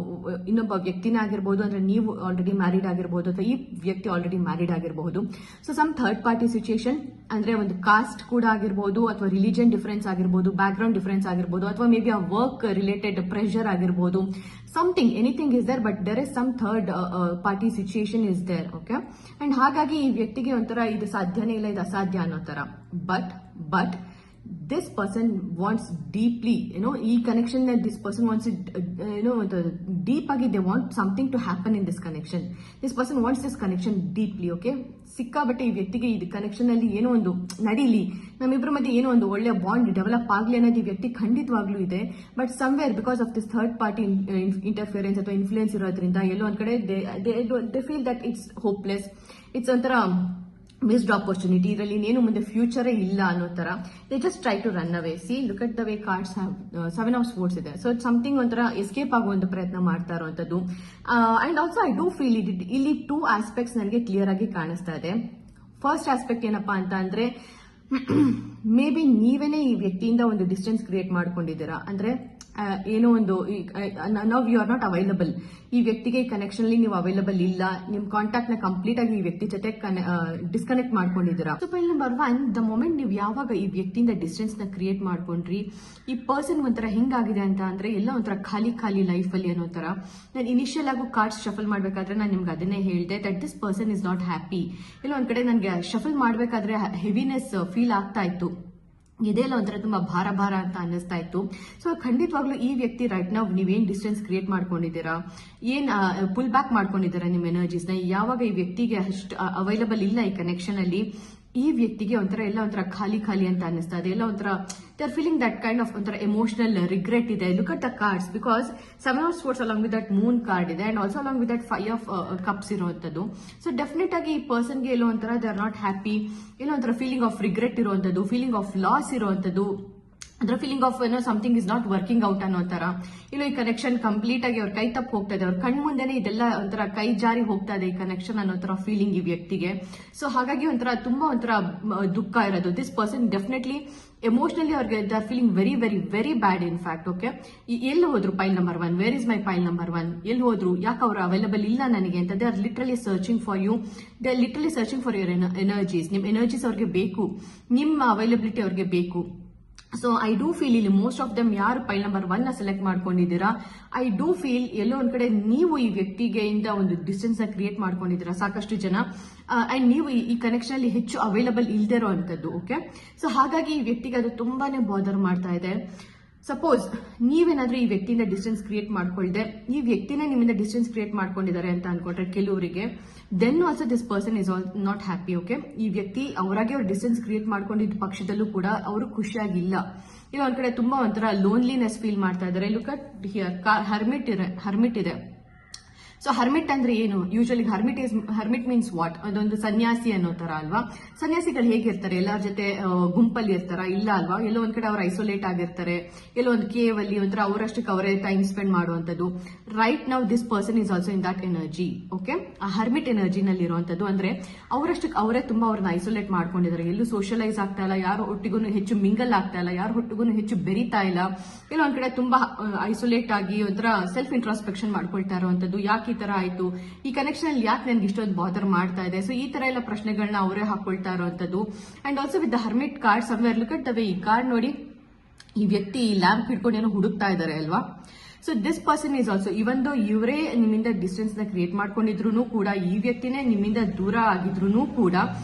ಇನ್ನೊಬ್ಬ ವ್ಯಕ್ತಿನೇ ಆಗಿರ್ಬೋದು, ಅಂದ್ರೆ ನೀವು ಆಲ್ರೆಡಿ ಮ್ಯಾರಿಡ್ ಆಗಿರ್ಬೋದು ಅಥವಾ ಈ ವ್ಯಕ್ತಿ ಆಲ್ರೆಡಿ ಮ್ಯಾರಿಡ್ ಆಗಿರಬಹುದು. So some third party situation ಅಂದ್ರೆ ಒಂದು ಕಾಸ್ಟ್ ಕೂಡ ಆಗಿರ್ಬೋದು, ಅಥವಾ ರಿಲಿಜನ್ ಡಿಫರೆನ್ಸ್ ಆಗಿರ್ಬೋದು, ಬ್ಯಾಕ್ ಗ್ರೌಂಡ್ ಡಿಫರೆನ್ಸ್ ಆಗಿರ್ಬೋದು, ಅಥವಾ ಮೇ ಬಿ ಆ ವರ್ಕ್ ರಿಲೇಟೆಡ್ ಪ್ರೆಷರ್ ಆಗಿರ್ಬೋದು, something anything is there, but there is some third party situation is there. Okay, and ಹಾಗಾಗಿ ಈ ವ್ಯಕ್ತಿಗೆ ಒಂಥರ ಇದು ಸಾಧ್ಯನೇ ಇಲ್ಲ, ಇದು ಅಸಾಧ್ಯ ಅನ್ನೋ ತರ. But this person wants deeply, ಈ connection this person wants it, deep ಆಗಿ they want something to happen in this connection. This person wants this connection deeply. Okay, ಸಿಕ್ಕಾಬಟ್ಟೆ ಈ ವ್ಯಕ್ತಿಗೆ ಈ ಕನೆಕ್ಷನ್ ಅಲ್ಲಿ ಏನೋ ಒಂದು ನಡೀಲಿ, ನಮ್ಮಿಬ್ಬರ ಮಧ್ಯೆ ಏನೋ ಒಂದು ಒಳ್ಳೆ ಬಾಂಡ್ ಡೆವಲಪ್ ಆಗ್ಲಿ ಅನ್ನೋದು ಈ ವ್ಯಕ್ತಿ ಖಂಡಿತವಾಗ್ಲೂ ಇದೆ. But somewhere because of this third party interference ಅಥವಾ ಇನ್ಫ್ಲೂಯೆನ್ಸ್ ಇರೋದ್ರಿಂದ ಎಲ್ಲೋ ಒಂದ್ ಕಡೆ they feel that it's hopeless, it's ಒಂಥರ ಮಿಸ್ಡ್ ಆಪರ್ಚುನಿಟಿ, ಇದರಲ್ಲಿ ಇನ್ನೇನು ಮುಂದೆ ಫ್ಯೂಚರೇ ಇಲ್ಲ ಅನ್ನೋ ತರ they just try to run away. See look at the way cards have 7 of swords ಇದೆ. ಸೊ ಇಟ್ ಸಮಥಿಂಗ್ ಒಂಥರ ಎಸ್ಕೇಪ್ ಆಗುವಂತ ಪ್ರಯತ್ನ ಮಾಡ್ತಾ ಇರುವಂತದ್ದು. And also I do feel ಇಲ್ಲಿ 2 ಆಸ್ಪೆಕ್ಟ್ಸ್ ನನಗೆ ಕ್ಲಿಯರ್ ಆಗಿ ಕಾಣಿಸ್ತಾ ಇದೆ. ಫಸ್ಟ್ ಆಸ್ಪೆಕ್ಟ್ ಏನಪ್ಪಾ ಅಂತ ಅಂದ್ರೆ ಮೇ ಬಿ ನೀವೇನೆ ಈ ವ್ಯಕ್ತಿಯಿಂದ ಒಂದು ಡಿಸ್ಟೆನ್ಸ್ ಕ್ರಿಯೇಟ್ ಮಾಡ್ಕೊಂಡಿದ್ದೀರಾ. ಅಂದ್ರೆ ಏನೋ ಒಂದು ನಾವು ಯು ಆರ್ ನಾಟ್ ಅವೈಲಬಲ್, ಈ ವ್ಯಕ್ತಿಗೆ ಈ ಕನೆಕ್ಷನ್ ಅಲ್ಲಿ ನೀವು ಅವೈಲಬಲ್ ಇಲ್ಲ, ನಿಮ್ ಕಾಂಟ್ಯಾಕ್ಟ್ ನ ಕಂಪ್ಲೀಟ್ ಆಗಿ ಈ ವ್ಯಕ್ತಿ ಜೊತೆ ಡಿಸ್ಕನೆಕ್ಟ್ ಮಾಡ್ಕೊಂಡಿದ್ದೀರಾ. So point number 1, the moment ನೀವು ಯಾವಾಗ ಈ ವ್ಯಕ್ತಿಯಿಂದ ಡಿಸ್ಟೆನ್ಸ್ ನ ಕ್ರಿಯೇಟ್ ಮಾಡ್ಕೊಂಡ್ರಿ, ಈ ಪರ್ಸನ್ ಒಂಥರ ಹೆಂಗಾಗಿದೆ ಅಂತ ಅಂದ್ರೆ ಎಲ್ಲ ಒಂಥರ ಖಾಲಿ ಲೈಫ್ ಅಲ್ಲಿ ಅನ್ನೋ ತರ. ನಾನು ಇನಿಷಿಯಲ್ ಆಗು ಕಾರ್ಡ್ಸ್ ಶಫಲ್ ಮಾಡ್ಬೇಕಾದ್ರೆ ನಾನು ನಿಮ್ಗೆ ಅದನ್ನೇ ಹೇಳಿದೆ that this person is not happy. ಇಲ್ಲ ಒಂದ್ ಕಡೆ ನನಗೆ ಶಫಲ್ ಮಾಡ್ಬೇಕಾದ್ರೆ ಹೆವಿನೆಸ್ ಫೀಲ್ ಆಗ್ತಾ ಇತ್ತು, ಇದೆಲ್ಲ ಒಂಥರ ತುಂಬಾ ಭಾರ ಅಂತ ಅನ್ನಿಸ್ತಾ ಇತ್ತು. ಸೊ ಖಂಡಿತವಾಗ್ಲೂ ಈ ವ್ಯಕ್ತಿ ರೈಟ್ ನಾವು ನೀವೇನ್ ಡಿಸ್ಟೆನ್ಸ್ ಕ್ರಿಯೇಟ್ ಮಾಡ್ಕೊಂಡಿದ್ದೀರಾ, ಏನ್ ಪುಲ್ ಬ್ಯಾಕ್ ಮಾಡ್ಕೊಂಡಿದ್ದೀರಾ ನಿಮ್ಮ ಎನರ್ಜೀಸ್ ನ, ಯಾವಾಗ ಈ ವ್ಯಕ್ತಿಗೆ ಅಷ್ಟು ಅವೈಲಬಲ್ ಇಲ್ಲ ಈ ಕನೆಕ್ಷನ್ ಅಲ್ಲಿ, ಈ ವ್ಯಕ್ತಿಗೆ ಒಂಥರ ಎಲ್ಲ ಒಂಥರ ಖಾಲಿ ಅಂತ ಅನ್ನಿಸ್ತಾ ಇದೆ. ಎಲ್ಲ ಒಂಥರ they are feeling that kind of ಒಂಥರ ಎಮೋಷನಲ್ ರಿಗ್ರೆಟ್ ಇದೆ. Look at the cards because 7 of swords along with that moon card ಇದೆ and also along with that 5 of cups ಇರುವಂತದ್ದು. ಸೊ ಡೆಫಿನೆಟ್ ಆಗಿ ಈ ಪರ್ಸನ್ಗೆ ಎಲ್ಲೋ ಒಂಥರ ದೇ ಆರ್ ನಾಟ್ ಹ್ಯಾಪಿ, ಎಲ್ಲೋ ಒಂಥರ ಫೀಲಿಂಗ್ ಆಫ್ ರಿಗ್ರೆಟ್ ಇರುವಂತದ್ದು, ಫೀಲಿಂಗ್ ಆಫ್ ಲಾಸ್ ಇರುವಂತದ್ದು, ಅದರ feeling of something is not working out ಅನ್ನೋ ತರ. ಇಲ್ಲ ಈ ಕನೆಕ್ಷನ್ ಕಂಪ್ಲೀಟ್ ಆಗಿ ಅವ್ರ ಕೈ ತಪ್ಪು ಹೋಗ್ತಾ ಇದೆ, ಅವ್ರ ಕಣ್ ಮುಂದೆನೆ ಇದೆಲ್ಲ ಒಂಥರ ಕೈ ಜಾರಿ ಹೋಗ್ತಾ ಇದೆ ಈ ಕನೆಕ್ಷನ್ ಅನ್ನೋ ತರ ಫೀಲಿಂಗ್ ಈ ವ್ಯಕ್ತಿಗೆ. ಸೊ ಹಾಗಾಗಿ ಒಂಥರ ತುಂಬಾ ಒಂಥರ ದುಃಖ ಇರೋದು. ದಿಸ್ ಪರ್ಸನ್ ಡೆಫಿನೆಟ್ಲಿ ಎಮೋಷನಲಿ ಅವ್ರಿಗೆ they are feeling very bad in fact. Okay, ಎಲ್ಲಿ ಹೋದ್ರು file number 1, where is my file number 1, ಎಲ್ಲಿ ಹೋದ್ರು, ಯಾಕೆ ಅವರು ಅವೈಲಬಲ್ ಇಲ್ಲ ನನಗೆ ಅಂತ. They are literally searching for you, they are literally searching for your energies. ನಿಮ್ ಎನರ್ಜೀಸ್ ಅವ್ರಿಗೆ ಬೇಕು, ನಿಮ್ಮ ಅವೈಲಬಿಲಿಟಿ ಅವ್ರಿಗೆ ಬೇಕು. ಸೊ ಐ ಡೂ ಫೀಲ್ ಇಲ್ಲಿ ಮೋಸ್ಟ್ ಆಫ್ ದಮ್ ಯಾರು ಪೈಲ್ ನಂಬರ್ 1 ನ ಸೆಲೆಕ್ಟ್ ಮಾಡ್ಕೊಂಡಿದ್ದೀರಾ, ಐ ಡೂ ಫೀಲ್ ಎಲ್ಲೋ ಒಂದ್ ಕಡೆ ನೀವು ಈ ವ್ಯಕ್ತಿಗೆ ಇಂದ ಒಂದು ಡಿಸ್ಟೆನ್ಸ್ ನ ಕ್ರಿಯೇಟ್ ಮಾಡ್ಕೊಂಡಿದ್ದೀರಾ ಸಾಕಷ್ಟು ಜನ. ಅಂಡ್ ನೀವು ಈ ಕನೆಕ್ಷನ್ ಅಲ್ಲಿ ಹೆಚ್ಚು ಅವೈಲಬಲ್ ಇಲ್ದೇ ಇರುವಂತದ್ದು. ಓಕೆ, ಸೊ ಹಾಗಾಗಿ ಈ ವ್ಯಕ್ತಿಗೆ ಅದು ತುಂಬಾನೇ ಬಾದರ್ ಮಾಡ್ತಾ ಇದೆ. ಸಪೋಸ್ ನೀವೇನಾದ್ರೂ ಈ ವ್ಯಕ್ತಿಯಿಂದ ಡಿಸ್ಟೆನ್ಸ್ ಕ್ರಿಯೇಟ್ ಮಾಡ್ಕೊಳ್ದೆ ಈ ವ್ಯಕ್ತಿನೇ ನಿಮ್ಮಿಂದ ಡಿಸ್ಟೆನ್ಸ್ ಕ್ರಿಯೇಟ್ ಮಾಡ್ಕೊಂಡಿದ್ದಾರೆ ಅಂತ ಅನ್ಕೊಂಡ್ರೆ ಕೆಲವರಿಗೆ, then also this person is not happy. Okay, ಈ ವ್ಯಕ್ತಿ ಅವರಾಗೆ ಅವ್ರು ಡಿಸ್ಟೆನ್ಸ್ ಕ್ರಿಯೇಟ್ ಮಾಡ್ಕೊಂಡಿದ್ದ ಪಕ್ಷದಲ್ಲೂ ಕೂಡ ಅವರು ಖುಷಿಯಾಗಿಲ್ಲ. ಇಲ್ಲ ಒಂದ್ ಕಡೆ ತುಂಬಾ ಒಂಥರ ಲೋನ್ಲಿನೆಸ್ ಫೀಲ್ ಮಾಡ್ತಾ ಇದ್ದಾರೆ. ಲುಕ್ ಅಟ್ ಹಿಯರ್ ಹರ್ಮಿಟ್ ಇದೆ. ಸೊ ಹರ್ಮಿಟ್ ಅಂದ್ರೆ ಏನು, ಯೂಶಲಿ ಹರ್ಮಿಟ್ ಮೀನ್ಸ್ ವಾಟ್, ಅದೊಂದು ಸನ್ಯಾಸಿ ಅನ್ನೋ ತರ ಅಲ್ವಾ. ಸನ್ಯಾಸಿಗಳು ಹೇಗಿರ್ತಾರೆ, ಎಲ್ಲರ ಜೊತೆ ಗುಂಪಲ್ಲಿ ಇರ್ತಾರ, ಇಲ್ಲ ಅಲ್ವಾ. ಎಲ್ಲೋ ಒಂದ್ ಕಡೆ ಅವ್ರು ಐಸೋಲೇಟ್ ಆಗಿರ್ತಾರೆ, ಎಲ್ಲೋ ಒಂದು ಕೇವ್ ಅಲ್ಲಿ ಒಂಥರ ಅವರಷ್ಟಕ್ಕೆ ಅವರೇ ಟೈಮ್ ಸ್ಪೆಂಡ್ ಮಾಡುವಂತದ್ದು. Right now this person is also in that energy. Okay, ಆ ಹರ್ಮಿಟ್ ಎನರ್ಜಿನಲ್ಲಿ ಇರುವಂತದ್ದು. ಅಂದ್ರೆ ಅವರಷ್ಟಕ್ಕೆ ಅವರೇ ತುಂಬಾ ಅವ್ರನ್ನ ಐಸೋಲೇಟ್ ಮಾಡ್ಕೊಂಡಿದ್ದಾರೆ, ಎಲ್ಲೂ ಸೋಷಿಯಲೈಸ್ ಆಗ್ತಾ ಇಲ್ಲ, ಯಾರು ಒಟ್ಟಿಗೂ ಹೆಚ್ಚು ಮಿಂಗಲ್ ಆಗ್ತಾ ಇಲ್ಲ, ಯಾರು ಒಟ್ಟಿಗೂ ಹೆಚ್ಚು ಬೆರೀತಾ ಇಲ್ಲ. ಎಲ್ಲ ಒಂದ್ ಕಡೆ ತುಂಬಾ ಐಸೋಲೇಟ್ ಆಗಿ ಒಂಥರ ಸೆಲ್ಫ್ ಇಂಟ್ರಾಸ್ಪೆಕ್ಷನ್ ಮಾಡ್ಕೊಳ್ತಾ ಇರುವಂತದ್ದು. ಯಾಕೆ ಈ ತರ ಆಯ್ತು, ಈ ಕನೆಕ್ಷನ್ ಅಲ್ಲಿ ಯಾಕೆ ನನ್ಗೆ ಇಷ್ಟೊಂದು ಬಾದರ್ ಮಾಡ್ತಾ ಇದೆ. ಸೊ ಈ ತರ ಎಲ್ಲ ಪ್ರಶ್ನೆಗಳನ್ನ ಅವರೇ ಹಾಕೊಳ್ತಾ ಇರುವಂತದ್ದು. And also with the hermit card somewhere look at the way, ಈ ಕಾರ್ಡ್ ನೋಡಿ, ಈ ವ್ಯಕ್ತಿ ಈ ಲ್ಯಾಂಪ್ ಹಿಡ್ಕೊಂಡು ಏನೋ ಹುಡುಕ್ತಾ ಇದ್ದಾರೆ ಅಲ್ವಾ. So this person is also even though ಇವರೇ ನಿಮ್ಮಿಂದ ಡಿಸ್ಟೆನ್ಸ್ ನ ಕ್ರಿಯೇಟ್ ಮಾಡ್ಕೊಂಡಿದ್ರು ಕೂಡ, ಈ ವ್ಯಕ್ತಿನೇ ನಿಮ್ಮಿಂದ ದೂರ ಆಗಿದ್ರು ಕೂಡ,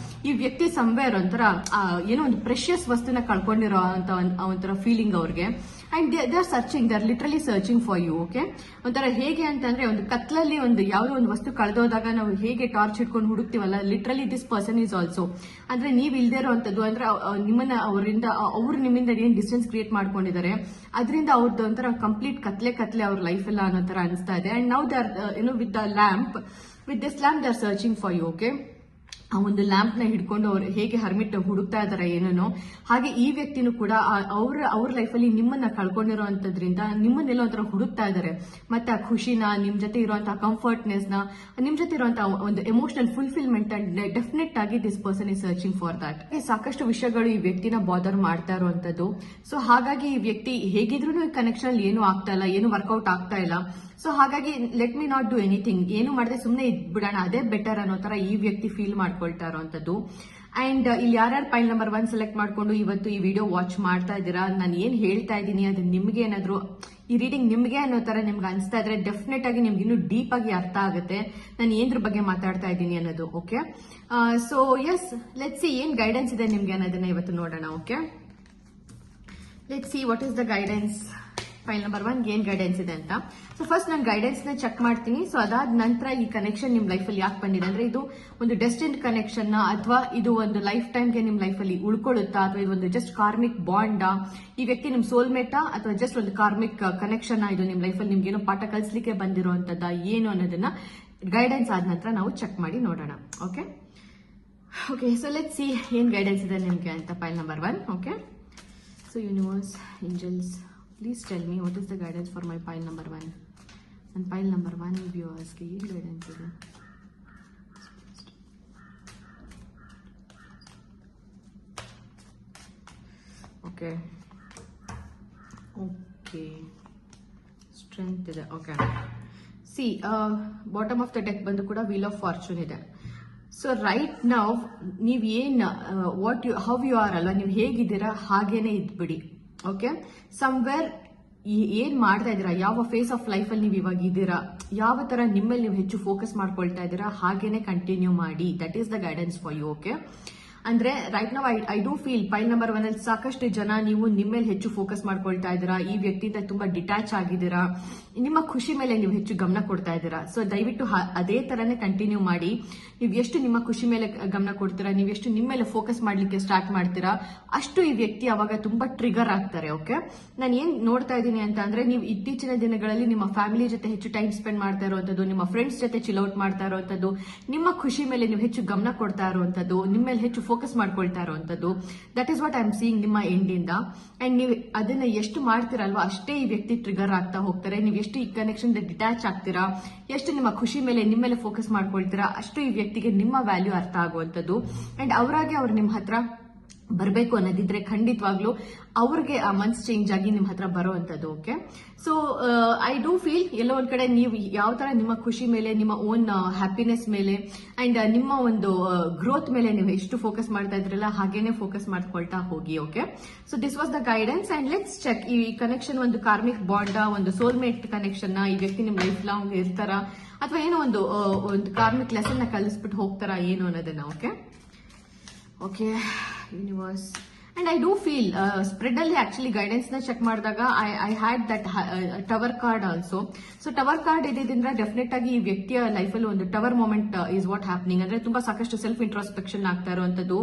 ಈ ವ್ಯಕ್ತಿ ಸಮ್ವೇರ್ ಒಂಥರ ಏನೋ ಒಂದು ಪ್ರೆಷಿಯಸ್ ವಸ್ತುನ ಕಳ್ಕೊಂಡಿರೋ ಅಂತ ಒಂಥರ ಫೀಲಿಂಗ್ ಅವ್ರಿಗೆ. And they are searching, they are literally searching for you. Okay, ಒಂಥರ ಹೇಗೆ ಅಂತಂದ್ರೆ ಒಂದು ಕತ್ಲಲ್ಲಿ ಒಂದು ಯಾವುದೋ ಒಂದು ವಸ್ತು ಕಳೆದೋದಾಗ ನಾವು ಹೇಗೆ ಟಾರ್ಚ್ ಇಟ್ಕೊಂಡು ಹುಡುಕ್ತಿವಲ್ಲ, literally this person is also. ಅಂದ್ರೆ ನೀವ್ ಇಲ್ದೇ ಇರೋವಂಥದ್ದು, ಅಂದ್ರೆ ನಿಮ್ಮನ್ನ ಅವ್ರು ನಿಮ್ಮಿಂದ ಏನ್ ಡಿಸ್ಟೆನ್ಸ್ ಕ್ರಿಯೇಟ್ ಮಾಡ್ಕೊಂಡಿದ್ದಾರೆ ಅದರಿಂದ ಅವ್ರದ್ದು ಒಂಥರ ಕಂಪ್ಲೀಟ್ ಕತ್ಲೆ ಅವ್ರ ಲೈಫ್ ಎಲ್ಲ ಅನ್ನೋ ತರ ಅನಿಸ್ತಾ ಇದೆ. And now they are with the lamp with this lamp they are searching for you. Okay, ಆ ಒಂದು ಲ್ಯಾಂಪ್ ನ ಹಿಡ್ಕೊಂಡು ಅವ್ರು ಹೇಗೆ ಹರ್ಮಿಟ್ ಹುಡುಕ್ತಾ ಇದಾರೆ ಏನೇನೋ, ಹಾಗೆ ಈ ವ್ಯಕ್ತಿನೂ ಕೂಡ ಅವ್ರ ಲೈಫಲ್ಲಿ ನಿಮ್ಮನ್ನ ಕಳ್ಕೊಂಡಿರೋಂಥದ್ರಿಂದ ನಿಮ್ಮನ್ನೆಲ್ಲ ಒಂಥರ ಹುಡುಕ್ತಾ ಇದಾರೆ. ಮತ್ತೆ ಆ ಖುಷಿನ, ನಿಮ್ ಜೊತೆ ಇರುವಂತಹ ಕಂಫರ್ಟ್ನೆಸ್ ನ, ನಿಮ್ ಜೊತೆ ಇರುವಂತಹ ಒಂದು ಎಮೋಷನಲ್ ಫುಲ್ಫಿಲ್ಮೆಂಟ್ ಡೆಫಿನೆಟ್ ಆಗಿ this person is searching for that. ಸಾಕಷ್ಟು ವಿಷಯಗಳು ಈ ವ್ಯಕ್ತಿನ ಬಾದರ್ ಮಾಡ್ತಾ ಇರುವಂತದ್ದು. ಸೊ ಹಾಗಾಗಿ ಈ ವ್ಯಕ್ತಿ ಹೇಗಿದ್ರು ಕನೆಕ್ಷನ್ ಏನು ಆಗ್ತಾ ಇಲ್ಲ, ಏನು ವರ್ಕೌಟ್ ಆಗ್ತಾ ಇಲ್ಲ. ಸೊ ಹಾಗಾಗಿ let me not do anything, ಏನು ಮಾಡದೆ ಸುಮ್ಮನೆ ಇದ್ಬಿಡೋಣ, ಅದೇ ಬೆಟರ್ ಅನ್ನೋ ತರ ಈ ವ್ಯಕ್ತಿ ಫೀಲ್ ಮಾಡ್ಕೊಳ್ತಾ ಇರೋಂಥದ್ದು. ಅಂಡ್ ಇಲ್ಲಿ ಯಾರ್ಯಾರು ಪೈಲ್ ನಂಬರ್ 1 ಸೆಲೆಕ್ಟ್ ಮಾಡ್ಕೊಂಡು ಇವತ್ತು ಈ ವಿಡಿಯೋ ವಾಚ್ ಮಾಡ್ತಾ ಇದ್ದೀರಾ, ನಾನು ಏನ್ ಹೇಳ್ತಾ ಇದ್ದೀನಿ ಅದು ನಿಮ್ಗೆ ಏನಾದ್ರು ಈ ರೀಡಿಂಗ್ ನಿಮ್ಗೆ ಅನ್ನೋ ತರ ನಿಮ್ಗೆ ಅನ್ಸ್ತಾ ಇದ್ರೆ ಡೆಫಿನೆಟ್ ಆಗಿ ನಿಮ್ಗೆ ಇನ್ನೂ ಡೀಪ್ ಆಗಿ ಅರ್ಥ ಆಗುತ್ತೆ ನಾನು ಏನ್ರ ಬಗ್ಗೆ ಮಾತಾಡ್ತಾ ಇದ್ದೀನಿ ಅನ್ನೋದು. Okay, so yes, let's see ಏನ್ ಗೈಡೆನ್ಸ್ ಇದೆ ನಿಮ್ಗೆ ಅನ್ನೋದನ್ನ ಇವತ್ತು ನೋಡೋಣ. Okay, let's see what is the guidance. File number 1 ಏನ್ ಗೈಡೆನ್ಸ್ ಇದೆ ಅಂತ. ಸೊ ಫಸ್ಟ್ ನಾನು ಗೈಡೆನ್ಸ್ ನ ಚೆಕ್ ಮಾಡ್ತೀನಿ. ಸೊ ಅದಾದ ನಂತರ ಈ ಕನೆಕ್ಷನ್ ನಿಮ್ ಲೈಫ್ ಅಲ್ಲಿ ಯಾಕೆ ಬಂದಿದೆ ಅಂದ್ರೆ, ಇದು ಒಂದು ಡೆಸ್ಟಿನ್ಡ್ ಕನೆಕ್ಷನ್ ಅಥವಾ ಇದು ಒಂದು ಲೈಫ್ ಟೈಮ್ಗೆ ನಿಮ್ ಲೈಫ್ ಅಲ್ಲಿ ಉಳ್ಕೊಳ್ಳುತ್ತಾ, ಅಥವಾ ಇದು ಒಂದು ಜಸ್ಟ್ ಕಾರ್ಮಿಕ್ ಬಾಂಡ್, ಈ ವ್ಯಕ್ತಿ ನಿಮ್ ಸೋಲ್ಮೇಟಾ ಅಥವಾ ಜಸ್ಟ್ ಒಂದು ಕಾರ್ಮಿಕ್ ಕನೆಕ್ಷನ್, ಇದು ನಿಮ್ ಲೈಫ್ ಅಲ್ಲಿ ನಿಮ್ಗೆ ಏನೋ ಪಾಠ ಕಲಿಸ್ಲಿಕ್ಕೆ ಬಂದಿರುವಂತದ್ದ ಏನು ಅನ್ನೋದನ್ನ ಗೈಡೆನ್ಸ್ ಆದ ನಂತರ ನಾವು ಚೆಕ್ ಮಾಡಿ ನೋಡೋಣ. Okay okay, so let's see ಏನ್ ಗೈಡೆನ್ಸ್ ಇದೆ ನಿಮ್ಗೆ ಅಂತ. File number 1. Okay, so universe, angels, please tell me what is the guidance for my pile number 1. And pile number 1 viewers ke ಏನು guidance ಇದೆ? Okay, strength ಇದೆ. Okay, see, bottom of the deck ಬಂದು ಕೂಡ wheel of fortune ಇದೆ. So right ನಾವ್ ನೀವ್ ಏನ್ how you are ಅಲ್ವಾ, ನೀವು ಹೇಗಿದ್ದೀರಾ ಹಾಗೇನೆ ಇದ್ಬಿಡಿ. ಓಕೆ, ಸಮ್ವೇರ್ ಏನ್ ಮಾಡ್ತಾ ಇದ್ದೀರಾ, ಯಾವ ಫೇಸ್ ಆಫ್ ಲೈಫ್ ಅಲ್ಲಿ ನೀವು ಇವಾಗ ಇದ್ದೀರಾ, ಯಾವ ತರ ನಿಮ್ಮಲ್ಲಿ ನೀವು ಹೆಚ್ಚು ಫೋಕಸ್ ಮಾಡ್ಕೊಳ್ತಾ ಇದ್ದೀರಾ ಹಾಗೇನೆ ಕಂಟಿನ್ಯೂ ಮಾಡಿ. That is the guidance for you. Okay, ಅಂದ್ರೆ ರೈಟ್ ನಾವ್ I do feel pile number 1 ಅಲ್ಲಿ ಸಾಕಷ್ಟು ಜನ ನೀವು ನಿಮ್ಮ ಮೇಲೆ ಹೆಚ್ಚು ಫೋಕಸ್ ಮಾಡ್ಕೊಳ್ತಾ ಇದ್ದೀರಾ, ಈ ವ್ಯಕ್ತಿಯಿಂದ ತುಂಬಾ ಡಿಟ್ಯಾಚ್ ಆಗಿದ್ದೀರಾ, ನಿಮ್ಮ ಖುಷಿ ಮೇಲೆ ನೀವು ಹೆಚ್ಚು ಗಮನ ಕೊಡ್ತಾ ಇದ್ದೀರಾ. ಸೊ ದಯವಿಟ್ಟು ಅದೇ ತರನೇ ಕಂಟಿನ್ಯೂ ಮಾಡಿ. ನೀವು ಎಷ್ಟು ನಿಮ್ಮ ಖುಷಿ ಮೇಲೆ ಗಮನ ಕೊಡ್ತೀರಾ, ನೀವು ಎಷ್ಟು ನಿಮ್ಮ ಮೇಲೆ ಫೋಕಸ್ ಮಾಡ್ಲಿಕ್ಕೆ ಸ್ಟಾರ್ಟ್ ಮಾಡ್ತೀರಾ, ಅಷ್ಟು ಈ ವ್ಯಕ್ತಿ ಅವಾಗ ತುಂಬಾ ಟ್ರಿಗರ್ ಆಗ್ತಾರೆ. ಓಕೆ, ನಾನು ಏನ್ ನೋಡ್ತಾ ಇದ್ದೀನಿ ಅಂತ ಅಂದ್ರೆ, ನೀವು ಇತ್ತೀಚಿನ ದಿನಗಳಲ್ಲಿ ನಿಮ್ಮ ಫ್ಯಾಮಿಲಿ ಜೊತೆ ಹೆಚ್ಚು ಟೈಮ್ ಸ್ಪೆಂಡ್ ಮಾಡ್ತಾ ಇರುವಂತದ್ದು, ನಿಮ್ಮ ಫ್ರೆಂಡ್ಸ್ ಜೊತೆ ಚಿಲ್ಔಟ್ ಮಾಡ್ತಾ ಇರುವಂತದ್ದು, ನಿಮ್ಮ ಖುಷಿ ಮೇಲೆ ನೀವು ಹೆಚ್ಚು ಗಮನ ಕೊಡ್ತಾ ಇರುವಂತದ್ದು, ನಿಮ್ಮ ಮೇಲೆ ಹೆಚ್ಚು ಫೋಕಸ್ ಮಾಡ್ಕೊಳ್ತಾ ಇರುವಂತದ್ದು. That is what I am seeing ನಿಮ್ಮ ಎಂಡ್ ಇಂದ. ಅಂಡ್ ನೀವು ಅದನ್ನ ಎಷ್ಟು ಮಾಡ್ತೀರಲ್ವಾ ಅಷ್ಟೇ ಈ ವ್ಯಕ್ತಿ ಟ್ರಿಗರ್ ಆಗ್ತಾ ಹೋಗ್ತಾರೆ. ನೀವು ಎಷ್ಟು ಈ ಕನೆಕ್ಷನ್ ಡಿಟ್ಯಾಚ್ ಆಗ್ತೀರಾ, ಎಷ್ಟು ನಿಮ್ಮ ಖುಷಿ ಮೇಲೆ ನಿಮ್ಮ ಮೇಲೆ ಫೋಕಸ್ ಮಾಡ್ಕೊಳ್ತೀರಾ, ಅಷ್ಟು ಈ ವ್ಯಕ್ತಿಗೆ ನಿಮ್ಮ ವ್ಯಾಲ್ಯೂ ಅರ್ಥ ಆಗುವಂತದ್ದು. ಅಂಡ್ ಅವರಾಗೆ ಅವ್ರು ನಿಮ್ಮ ಹತ್ರ ಬರಬೇಕು ಅನ್ನೋದಿದ್ರೆ ಖಂಡಿತವಾಗ್ಲೂ ಅವ್ರಿಗೆ ಆ ಮನ್ಸ್ ಚೇಂಜ್ ಆಗಿ ನಿಮ್ ಹತ್ರ ಬರುವಂತದ್ದು. Okay, so I do feel ಎಲ್ಲೋ ಒಂದ್ ಕಡೆ ನೀವು ಯಾವ ತರ ನಿಮ್ಮ ಖುಷಿ ಮೇಲೆ, ನಿಮ್ಮ ಓನ್ ಹ್ಯಾಪಿನೆಸ್ ಮೇಲೆ ಅಂಡ್ ನಿಮ್ಮ ಒಂದು ಗ್ರೋತ್ ಮೇಲೆ ನೀವು ಎಷ್ಟು ಫೋಕಸ್ ಮಾಡ್ತಾ ಇದ್ರಲ್ಲ ಹಾಗೇನೆ ಫೋಕಸ್ ಮಾಡ್ಕೊಳ್ತಾ ಹೋಗಿ. Okay, so this was the guidance. And let's check ಈ ಕನೆಕ್ಷನ್ ಒಂದು ಕಾರ್ಮಿಕ್ ಬಾಂಡ್, ಒಂದು ಸೋಲ್ಮೇಟ್ ಕನೆಕ್ಷನ್, ಈ ವ್ಯಕ್ತಿ ನಿಮ್ ಲೈಫ್ ಲಾಂಗ್ ಇರ್ತಾರ ಅಥವಾ ಏನೋ ಒಂದು ಕಾರ್ಮಿಕ್ ಲೆಸನ್ ನ ಕಲಿಸ್ಬಿಟ್ಟು ಹೋಗ್ತಾರ ಏನು ಅನ್ನೋದನ್ನ. Okay okay, universe. And I do feel spread ಅಲ್ಲಿ ಆಕ್ಚುಲಿ ಗೈಡೆನ್ಸ್ ನ ಚೆಕ್ ಮಾಡಿದಾಗ I had that tower card also. So tower card ಇದ್ರಿಂದ ಡೆಫಿನೆಟ್ ಆಗಿ ಈ ವ್ಯಕ್ತಿಯ ಲೈಫ್ ಅಲ್ಲಿ ಒಂದು tower moment is what happening. ಅಂದ್ರೆ ತುಂಬಾ ಸಾಕಷ್ಟು ಸೆಲ್ಫ್ ಇಂಟ್ರೋಸ್ಪೆಕ್ಷನ್ ಆಗ್ತಾ ಇರುವಂತದ್ದು.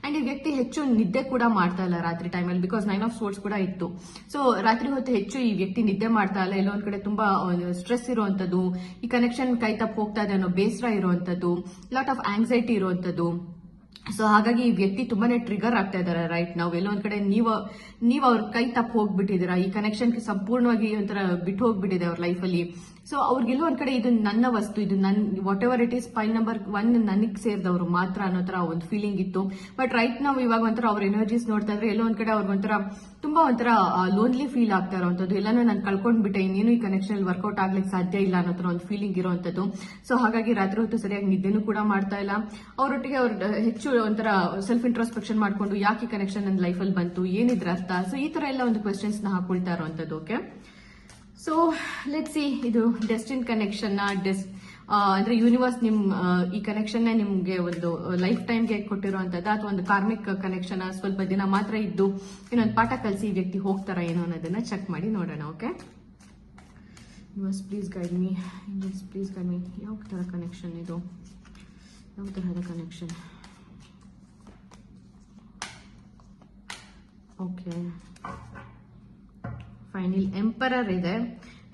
ಅಂಡ್ ಈ ವ್ಯಕ್ತಿ ಹೆಚ್ಚು ನಿದ್ದೆ ಕೂಡ ಮಾಡ್ತಾ ಇಲ್ಲ ರಾತ್ರಿ ಟೈಮಲ್ಲಿ, ಬಿಕಾಸ್ 9 of Swords ಕೂಡ ಇತ್ತು. ಸೊ ರಾತ್ರಿ ಹೊತ್ತು ಹೆಚ್ಚು ಈ ವ್ಯಕ್ತಿ ನಿದ್ದೆ ಮಾಡ್ತಾ ಇಲ್ಲ, ಎಲ್ಲೋ ಒಂದ್ ಕಡೆ ತುಂಬಾ ಸ್ಟ್ರೆಸ್ ಇರುವಂತದ್ದು, ಈ ಕನೆಕ್ಷನ್ ಕೈ ತಪ್ಪು ಹೋಗ್ತಾ ಇದೆ ಅನ್ನೋ ಬೇಸರ ಇರುವಂತದ್ದು, ಲಾಟ್ ಆಫ್ ಆಂಗ್ಸೈಟಿ ಇರುವಂತದ್ದು. ಸೊ ಹಾಗಾಗಿ ಈ ವ್ಯಕ್ತಿ ತುಂಬಾನೇ ಟ್ರಿಗರ್ ಆಗ್ತಾ ಇದಾರೆ ರೈಟ್ ನಾವು. ಎಲ್ಲೋ ಒಂದ್ ಕಡೆ ನೀವು ಅವ್ರ ಕೈ ತಪ್ಪು ಹೋಗ್ಬಿಟ್ಟಿದ್ದೀರಾ, ಈ ಕನೆಕ್ಷನ್ ಸಂಪೂರ್ಣವಾಗಿ ಒಂಥರ ಬಿಟ್ಟು ಹೋಗ್ಬಿಟ್ಟಿದೆ ಅವ್ರ ಲೈಫಲ್ಲಿ. ಸೊ ಅವ್ರಿಗೆಲ್ಲೋ ಒಂದ್ ಕಡೆ ಇದು ನನ್ನ ವಸ್ತು, ಇದು what ever it is file number 1 ನನಗ್ ಸೇರಿದವ್ರು ಮಾತ್ರ ಅನ್ನೋ ತರ ಒಂದು ಫೀಲಿಂಗ್ ಇತ್ತು. ಬಟ್ ರೈಟ್ ನಾವು ಇವಾಗ ಒಂಥರ ಅವ್ರ ಎನರ್ಜೀಸ್ ನೋಡ್ತಾ ಇದ್ರೆ ಎಲ್ಲೋ ಒಂದ್ ಕಡೆ ಅವ್ರಿಗೊಂಥರ ತುಂಬಾ ಒಂಥರ ಲೋನ್ಲಿ ಫೀಲ್ ಆಗ್ತಾ ಇರೋವಂಥದ್ದು, ಎಲ್ಲಾನು ನಾನು ಕಳ್ಕೊಂಡ್ಬಿಟ್ಟೆ, ಇನ್ನೇನು ಈ ಕನೆಕ್ಷನ್ ವರ್ಕೌಟ್ ಆಗ್ಲಿಕ್ಕೆ ಸಾಧ್ಯ ಇಲ್ಲ ಅನ್ನೋ ತರ ಒಂದು ಫೀಲಿಂಗ್ ಇರುವಂತದ್ದು. ಸೊ ಹಾಗಾಗಿ ರಾತ್ರಿ ಹೊತ್ತು ಸರಿಯಾಗಿ ನಿದ್ದೆನೂ ಕೂಡ ಮಾಡ್ತಾ ಇಲ್ಲ. ಅವರೊಟ್ಟಿಗೆ ಅವ್ರು ಹೆಚ್ಚು ಒಂಥರ ಸೆಲ್ಫ್ ಇಂಟ್ರೋಸ್ಪೆಕ್ಷನ್ ಮಾಡ್ಕೊಂಡು ಯಾಕೆ ಕನೆಕ್ಷನ್ ನನ್ನ ಲೈಫಲ್ಲಿ ಬಂತು, ಏನಿದ್ರ ಅರ್ಥ, ಸೊ ಈ ತರ ಎಲ್ಲ ಒಂದು ಕ್ವೆಶನ್ಸ್ ನ ಹಾಕೊಳ್ತಾ ಇರುವಂತದ್ದು. ಓಕೆ, ಸೊ ಲೆಟ್ಸ್ ಸಿ ಇದು ಡೆಸ್ಟಿನ್ ಕನೆಕ್ಷನ್ ಅಂದ್ರೆ ಯೂನಿವರ್ಸ್ ನಿಮ್ ಈ ಕನೆಕ್ಷನ್ ನಿಮ್ಗೆ ಒಂದು ಲೈಫ್ ಟೈಮ್ಗೆ ಕೊಟ್ಟಿರುವಂತದ್ದು ಅಥವಾ ಒಂದು ಕಾರ್ಮಿಕ್ ಕನೆಕ್ಷನ್ ಸ್ವಲ್ಪ ದಿನ ಮಾತ್ರ ಇದ್ದು ಇನ್ನೊಂದು ಪಾಠ ಕಲಿಸಿ ಈ ವ್ಯಕ್ತಿ ಹೋಗ್ತಾರ ಏನೋ ಅನ್ನೋದನ್ನ ಚೆಕ್ ಮಾಡಿ ನೋಡೋಣ. Okay, universe please guide me, please guide me. ಯಾವ ತರ ಕನೆಕ್ಷನ್ ಇದು, ಯಾವ ತರಹದ ಕನೆಕ್ಷನ್? ಓಕೆ, ಫೈನಲ್ ಎಂಪರರ್ ಇದೆ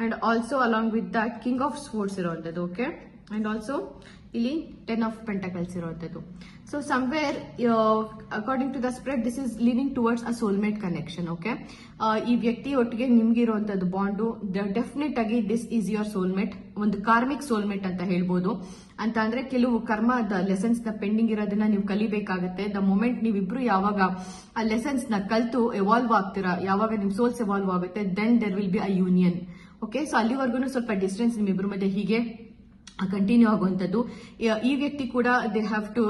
and also along with that king of swords ಇರುವಂತದ್ದು. ಓಕೆ, ಅಂಡ್ ಆಲ್ಸೋ ಇಲ್ಲಿ 10 ಆಫ್ ಪೆಂಟಕಲ್ಸ್ ಇರುವಂತದ್ದು. So somewhere according to the spread this is leaning towards a soulmate connection. Okay, ಈ ವ್ಯಕ್ತಿ ಒಟ್ಟಿಗೆ ನಿಮ್ಗಿರುವಂತದ್ದು bond definite ಆಗಿ this is your soulmate, ಒಂದು karmic soulmate ಅಂತ ಹೇಳ್ಬೋದು. ಅಂತ ಅಂದ್ರೆ ಕೆಲವು ಕರ್ಮದ ಲೆಸನ್ಸ್ ನ ಪೆಂಡಿಂಗ್ ಇರೋದನ್ನ ನೀವು ಕಲಿಬೇಕಾಗುತ್ತೆ. ದ ಮೊಮೆಂಟ್ ನೀವಿಬ್ರು ಯಾವಾಗ ಆ ಲೆಸನ್ಸ್ ನ ಕಲ್ತು ಎವಾಲ್ವ್ ಆಗ್ತೀರಾ, ಯಾವಾಗ ನಿಮ್ ಸೋಲ್ಸ್ ಎವಾಲ್ವ್ ಆಗುತ್ತೆ, then there will be a union. Okay, so ಅಲ್ಲಿವರೆಗೂ ಸ್ವಲ್ಪ ಡಿಸ್ಟೆನ್ಸ್ ನಿಮ್ಮಿಬ್ರ ಮಧ್ಯೆ ಹೀಗೆ ಕಂಟಿನ್ಯೂ ಆಗುವಂತದ್ದು. ಈ ವ್ಯಕ್ತಿ ಕೂಡ they have to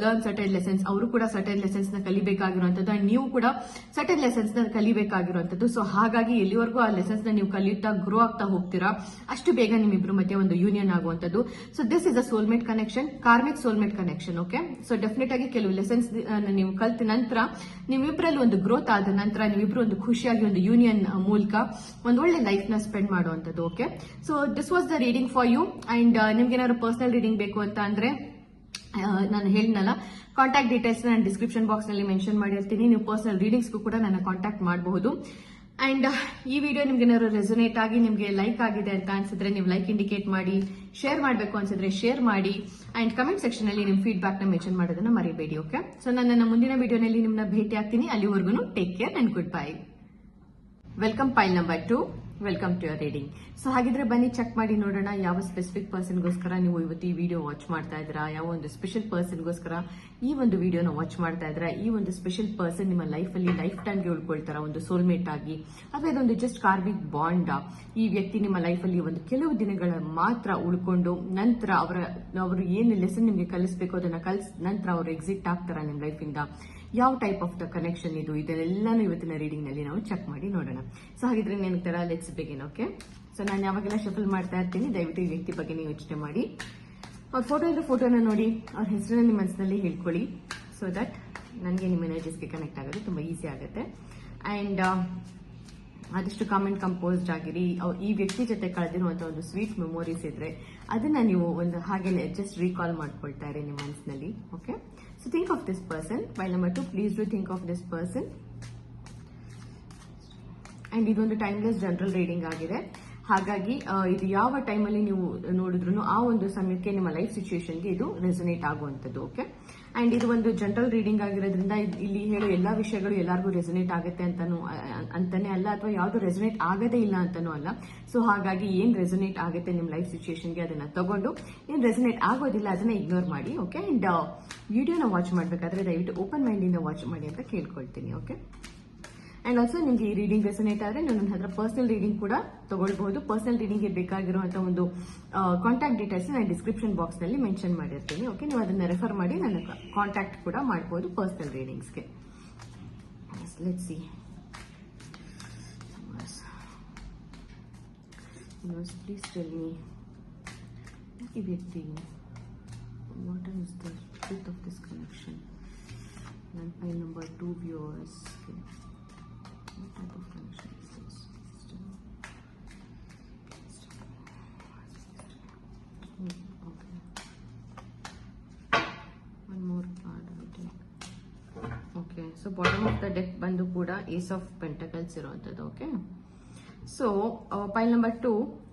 learn certain lessons, ಅವರು ಕೂಡ ಸರ್ಟೈನ್ ಲೆಸನ್ಸ್ ನ ಕಲಿಬೇಕಾಗಿರುವಂತದ್ದು ಅಂಡ್ ನೀವು ಕೂಡ ಸರ್ಟೈನ್ ಲೆಸನ್ಸ್ ನ ಕಲಿಬೇಕಾಗಿರುವಂತದ್ದು. ಸೊ ಹಾಗಾಗಿ ಎಲ್ಲಿವರೆಗೂ ಆ ಲೆಸನ್ಸ್ ನ ನೀವು ಕಲಿಯುತ್ತಾ ಗ್ರೋ ಆಗ್ತಾ ಹೋಗ್ತೀರಾ ಅಷ್ಟು ಬೇಗ ನಿಮ್ಮಿಬ್ರು ಮಧ್ಯೆ ಒಂದು ಯೂನಿಯನ್ ಆಗುವಂತದ್ದು. So this is a soulmate connection, karmic soulmate connection. Okay, so definite ಆಗಿ ಕೆಲವು ಲೆಸನ್ಸ್ ನೀವು ಕಲ್ತ ನಂತರ ನಿಮ್ಮಿಬ್ಬರಲ್ಲಿ ಒಂದು ಗ್ರೋತ್ ಆದ ನಂತರ ನೀವಿಬ್ರು ಒಂದು ಖುಷಿಯಾಗಿ ಒಂದು ಯೂನಿಯನ್ ಮೂಲಕ ಒಂದು ಒಳ್ಳೆ ಲೈಫ್ ನ ಸ್ಪೆಂಡ್ ಮಾಡುವಂತದ್ದು. Okay, so this was the reading for you. And ನಿಮ್ಗೆ ಏನಾದ್ರು ಪರ್ಸನಲ್ ರೀಡಿಂಗ್ ಬೇಕು ಅಂತ ಅಂದ್ರೆ ನಾನು ಹೇಳಿದ್ನಲ್ಲ, ಕಾಂಟ್ಯಾಕ್ಟ್ ಡೀಟೇಲ್ಸ್ ನಾನು ಡಿಸ್ಕ್ರಿಪ್ಷನ್ ಬಾಕ್ಸ್ ನಲ್ಲಿ ಮೆನ್ಷನ್ ಮಾಡಿರ್ತೀನಿ. ನೀವು ಪರ್ಸನಲ್ ರೀಡಿಂಗ್ಸ್ಗೂ ಕೂಡ ನನ್ನ ಕಾಂಟ್ಯಾಕ್ಟ್ ಮಾಡಬಹುದು. ಅಂಡ್ ಈ ವಿಡಿಯೋ ನಿಮ್ಗೆ ಏನಾದ್ರು ರೆಸೊನೇಟ್ ಆಗಿ ನಿಮ್ಗೆ ಲೈಕ್ ಆಗಿದೆ ಅಂತ ಅನ್ಸಿದ್ರೆ ನೀವು ಲೈಕ್ ಇಂಡಿಕೇಟ್ ಮಾಡಿ, ಶೇರ್ ಮಾಡಬೇಕು ಅನ್ಸಿದ್ರೆ ಶೇರ್ ಮಾಡಿ ಅಂಡ್ ಕಮೆಂಟ್ ಸೆಕ್ಷನ್ ಅಲ್ಲಿ ನಿಮ್ ಫೀಡ್ಬ್ಯಾಕ್ ನ ಮೆನ್ಷನ್ ಮಾಡೋದನ್ನ ಮರಿಬೇಡಿ. ಓಕೆ, ಸೊ ನಾನು ನನ್ನ ಮುಂದಿನ ವಿಡಿಯೋನಲ್ಲಿ ನಿಮ್ಮನ್ನ ಭೇಟಿ ಆಗ್ತೀನಿ. ಅಲ್ಲಿವರೆಗೂ take care and good bye. Welcome ಪೈಲ್ number 2, welcome to your reading. So ಹಾಗಿದ್ರೆ ಬನ್ನಿ ಚೆಕ್ ಮಾಡಿ ನೋಡೋಣ ಯಾವ ಸ್ಪೆಸಿಫಿಕ್ ಪರ್ಸನ್ಗೋಸ್ಕರ ನೀವು ಇವತ್ತು ಈ ವಿಡಿಯೋ ವಾಚ್ ಮಾಡ್ತಾ ಇದ್ರಾ, ಯಾವ ಒಂದು ಸ್ಪೆಷಲ್ ಪರ್ಸನ್ಗೋಸ್ಕರ ಈ ಒಂದು ವಿಡಿಯೋನ ವಾಚ್ ಮಾಡ್ತಾ ಇದ್ರಾ, ಈ ಒಂದು ಸ್ಪೆಷಲ್ ಪರ್ಸನ್ ನಿಮ್ಮ ಲೈಫಲ್ಲಿ ಲೈಫ್ ಟೈಮ್ಗೆ ಉಳ್ಕೊಳ್ತಾರ ಒಂದು ಸೋಲ್ಮೇಟ್ ಆಗಿ, ಅಥವಾ ಇದೊಂದು ಜಸ್ಟ್ ಕಾರ್ಮಿಕ್ ಬಾಂಡ್. ಈ ವ್ಯಕ್ತಿ ನಿಮ್ಮ ಲೈಫಲ್ಲಿ ಒಂದು ಕೆಲವು ದಿನಗಳ ಮಾತ್ರ ಉಳ್ಕೊಂಡು ನಂತರ ಅವರು ಏನು ಲೆಸನ್ ನಿಮ್ಗೆ ಕಲಿಸಬೇಕು ಅದನ್ನ ಕಲಿಸ್ ನಂತರ ಅವರು ಎಕ್ಸಿಟ್ ಆಗ್ತಾರ ನಿಮ್ಮ ಲೈಫಿಂದ. ಯಾವ ಟೈಪ್ ಆಫ್ ದ ಕನೆಕ್ಷನ್ ಇದೆಲ್ಲಾನು ಇವತ್ತಿನ ರೀಡಿಂಗ್ ನಲ್ಲಿ ನಾವು ಚೆಕ್ ಮಾಡಿ ನೋಡೋಣ. ಸೊ ಹಾಗಿದ್ರೆ ನೆನಗ್ತಾರ, ಲೆಟ್ಸ್ ಬಿಗಿನ್. ಓಕೆ, ಸೊ ನಾನು ಯಾವಾಗೆಲ್ಲ ಶಫಲ್ ಮಾಡ್ತಾ ಇರ್ತೀನಿ, ದಯವಿಟ್ಟು ಈ ವ್ಯಕ್ತಿ ಬಗ್ಗೆ ನೀವು ಯೋಚನೆ ಮಾಡಿ. ಅವ್ರ ಫೋಟೋ ಇದ್ರೆ ಫೋಟೋನ ನೋಡಿ, ಅವ್ರ ಹೆಸರನ್ನ ನಿಮ್ಮ ಮನಸ್ಸಿನಲ್ಲಿ ಹೇಳ್ಕೊಳ್ಳಿ. ಸೊ ದಟ್ ನನಗೆ ನಿಮ್ಮ ಎನರ್ಜೀಸ್ಗೆ ಕನೆಕ್ಟ್ ಆಗೋದು ತುಂಬಾ ಈಸಿ ಆಗುತ್ತೆ. ಅಂಡ್ ಆದಷ್ಟು ಕಾಮೆಂಟ್ ಕಂಪೋಸ್ಡ್ ಆಗಿರಿ. ಈ ವ್ಯಕ್ತಿ ಜೊತೆ ಕಳೆದಿರುವಂತ ಒಂದು ಸ್ವೀಟ್ ಮೆಮೊರೀಸ್ ಇದ್ರೆ ಅದನ್ನ ನೀವು ಒಂದು ಹಾಗೆ ಜಸ್ಟ್ ರೀಕಾಲ್ ಮಾಡ್ಕೊಳ್ತಾ ಇರಿ ನಿಮ್ಮ ಮನಸ್ಸಿನಲ್ಲಿ. Okay, so think of this person. File number 2, please do think of this person. And ಇದೊಂದು ಟೈಮ್ಲೆಸ್ ಜನರಲ್ ರೀಡಿಂಗ್ ಆಗಿದೆ. ಹಾಗಾಗಿ ಇದು ಯಾವ ಟೈಮಲ್ಲಿ ನೀವು ನೋಡಿದ್ರು ಆ ಒಂದು ಸಮಯಕ್ಕೆ ನಿಮ್ಮ ಲೈಫ್ ಸಿಚುಯೇಷನ್ಗೆ ಇದು ರೆಸೊನೇಟ್ ಆಗುವಂಥದ್ದು. ಓಕೆ, ಅಂಡ್ ಇದು ಒಂದು ಜನರಲ್ ರೀಡಿಂಗ್ ಆಗಿರೋದ್ರಿಂದ ಇಲ್ಲಿ ಹೇಳೋ ಎಲ್ಲಾ ವಿಷಯಗಳು ಎಲ್ಲರಿಗೂ ರೆಸೊನೇಟ್ ಆಗುತ್ತೆ ಅಂತಾನೆ ಅಲ್ಲ, ಅಥವಾ ಯಾವ್ದು ರೆಸೊನೇಟ್ ಆಗದೇ ಇಲ್ಲ ಅಂತಾನೂ ಅಲ್ಲ. ಸೊ ಹಾಗಾಗಿ ಏನ್ ರೆಸೊನೇಟ್ ಆಗುತ್ತೆ ನಿಮ್ಮ ಲೈಫ್ ಸಿಚುಯೇಷನ್ಗೆ ಅದನ್ನ ತಗೊಂಡು, ಏನ್ ರೆಸೊನೇಟ್ ಆಗೋದಿಲ್ಲ ಅದನ್ನ ಇಗ್ನೋರ್ ಮಾಡಿ. ಓಕೆ, ಅಂಡ್ ವಿಡಿಯೋನ ವಾಚ್ ಮಾಡಬೇಕಾದ್ರೆ ದಯವಿಟ್ಟು ಓಪನ್ ಮೈಂಡ್ ಇಂದ ವಾಚ್ ಮಾಡಿ ಅಂತ ಕೇಳ್ಕೊಳ್ತೀನಿ. ಓಕೆ, ಅಂಡ್ ಆಲ್ಸೋ ನಿಮ್ಗೆ ಈ ರೀಡಿಂಗ್ ರೆಸೊನೇಟ್ ಆದ್ರೆ ನನ್ನ ಹತ್ರ ಪರ್ಸನಲ್ ರೀಡಿಂಗ್ ಕೂಡ ತಗೊಳ್ಬಹುದು. ಪರ್ಸನಲ್ ರೀಡಿಂಗ್ಗೆ ಬೇಕಾಗಿರುವಂತಹ ಒಂದು ಕಾಂಟ್ಯಾಕ್ಟ್ ಡೀಟೇಲ್ಸ್ ನಾನು ಡಿಸ್ಕ್ರಿಪ್ಷನ್ ಬಾಕ್ಸ್ ನಲ್ಲಿ ಮೆನ್ಷನ್ ಮಾಡಿರ್ತೀನಿ. ಓಕೆ, ನೀವು ಅದನ್ನ ರೆಫರ್ ಮಾಡಿ ನನ್ನ ಕಾಂಟ್ಯಾಕ್ಟ್ ಕೂಡ ಮಾಡಬಹುದು ಪರ್ಸನಲ್ ರೀಡಿಂಗ್ಸ್ಗೆ. Let's see. Please tell me ಈ ವ್ಯಕ್ತಿ what is the truth of this connection. ನನ್ನ pile number 2 viewers. What type of connection is this? Okay. One more card I'll take. Okay. So bottom of the deck bandu kuda Ace of Pentacles iruantadu. Okay. So pile number 2.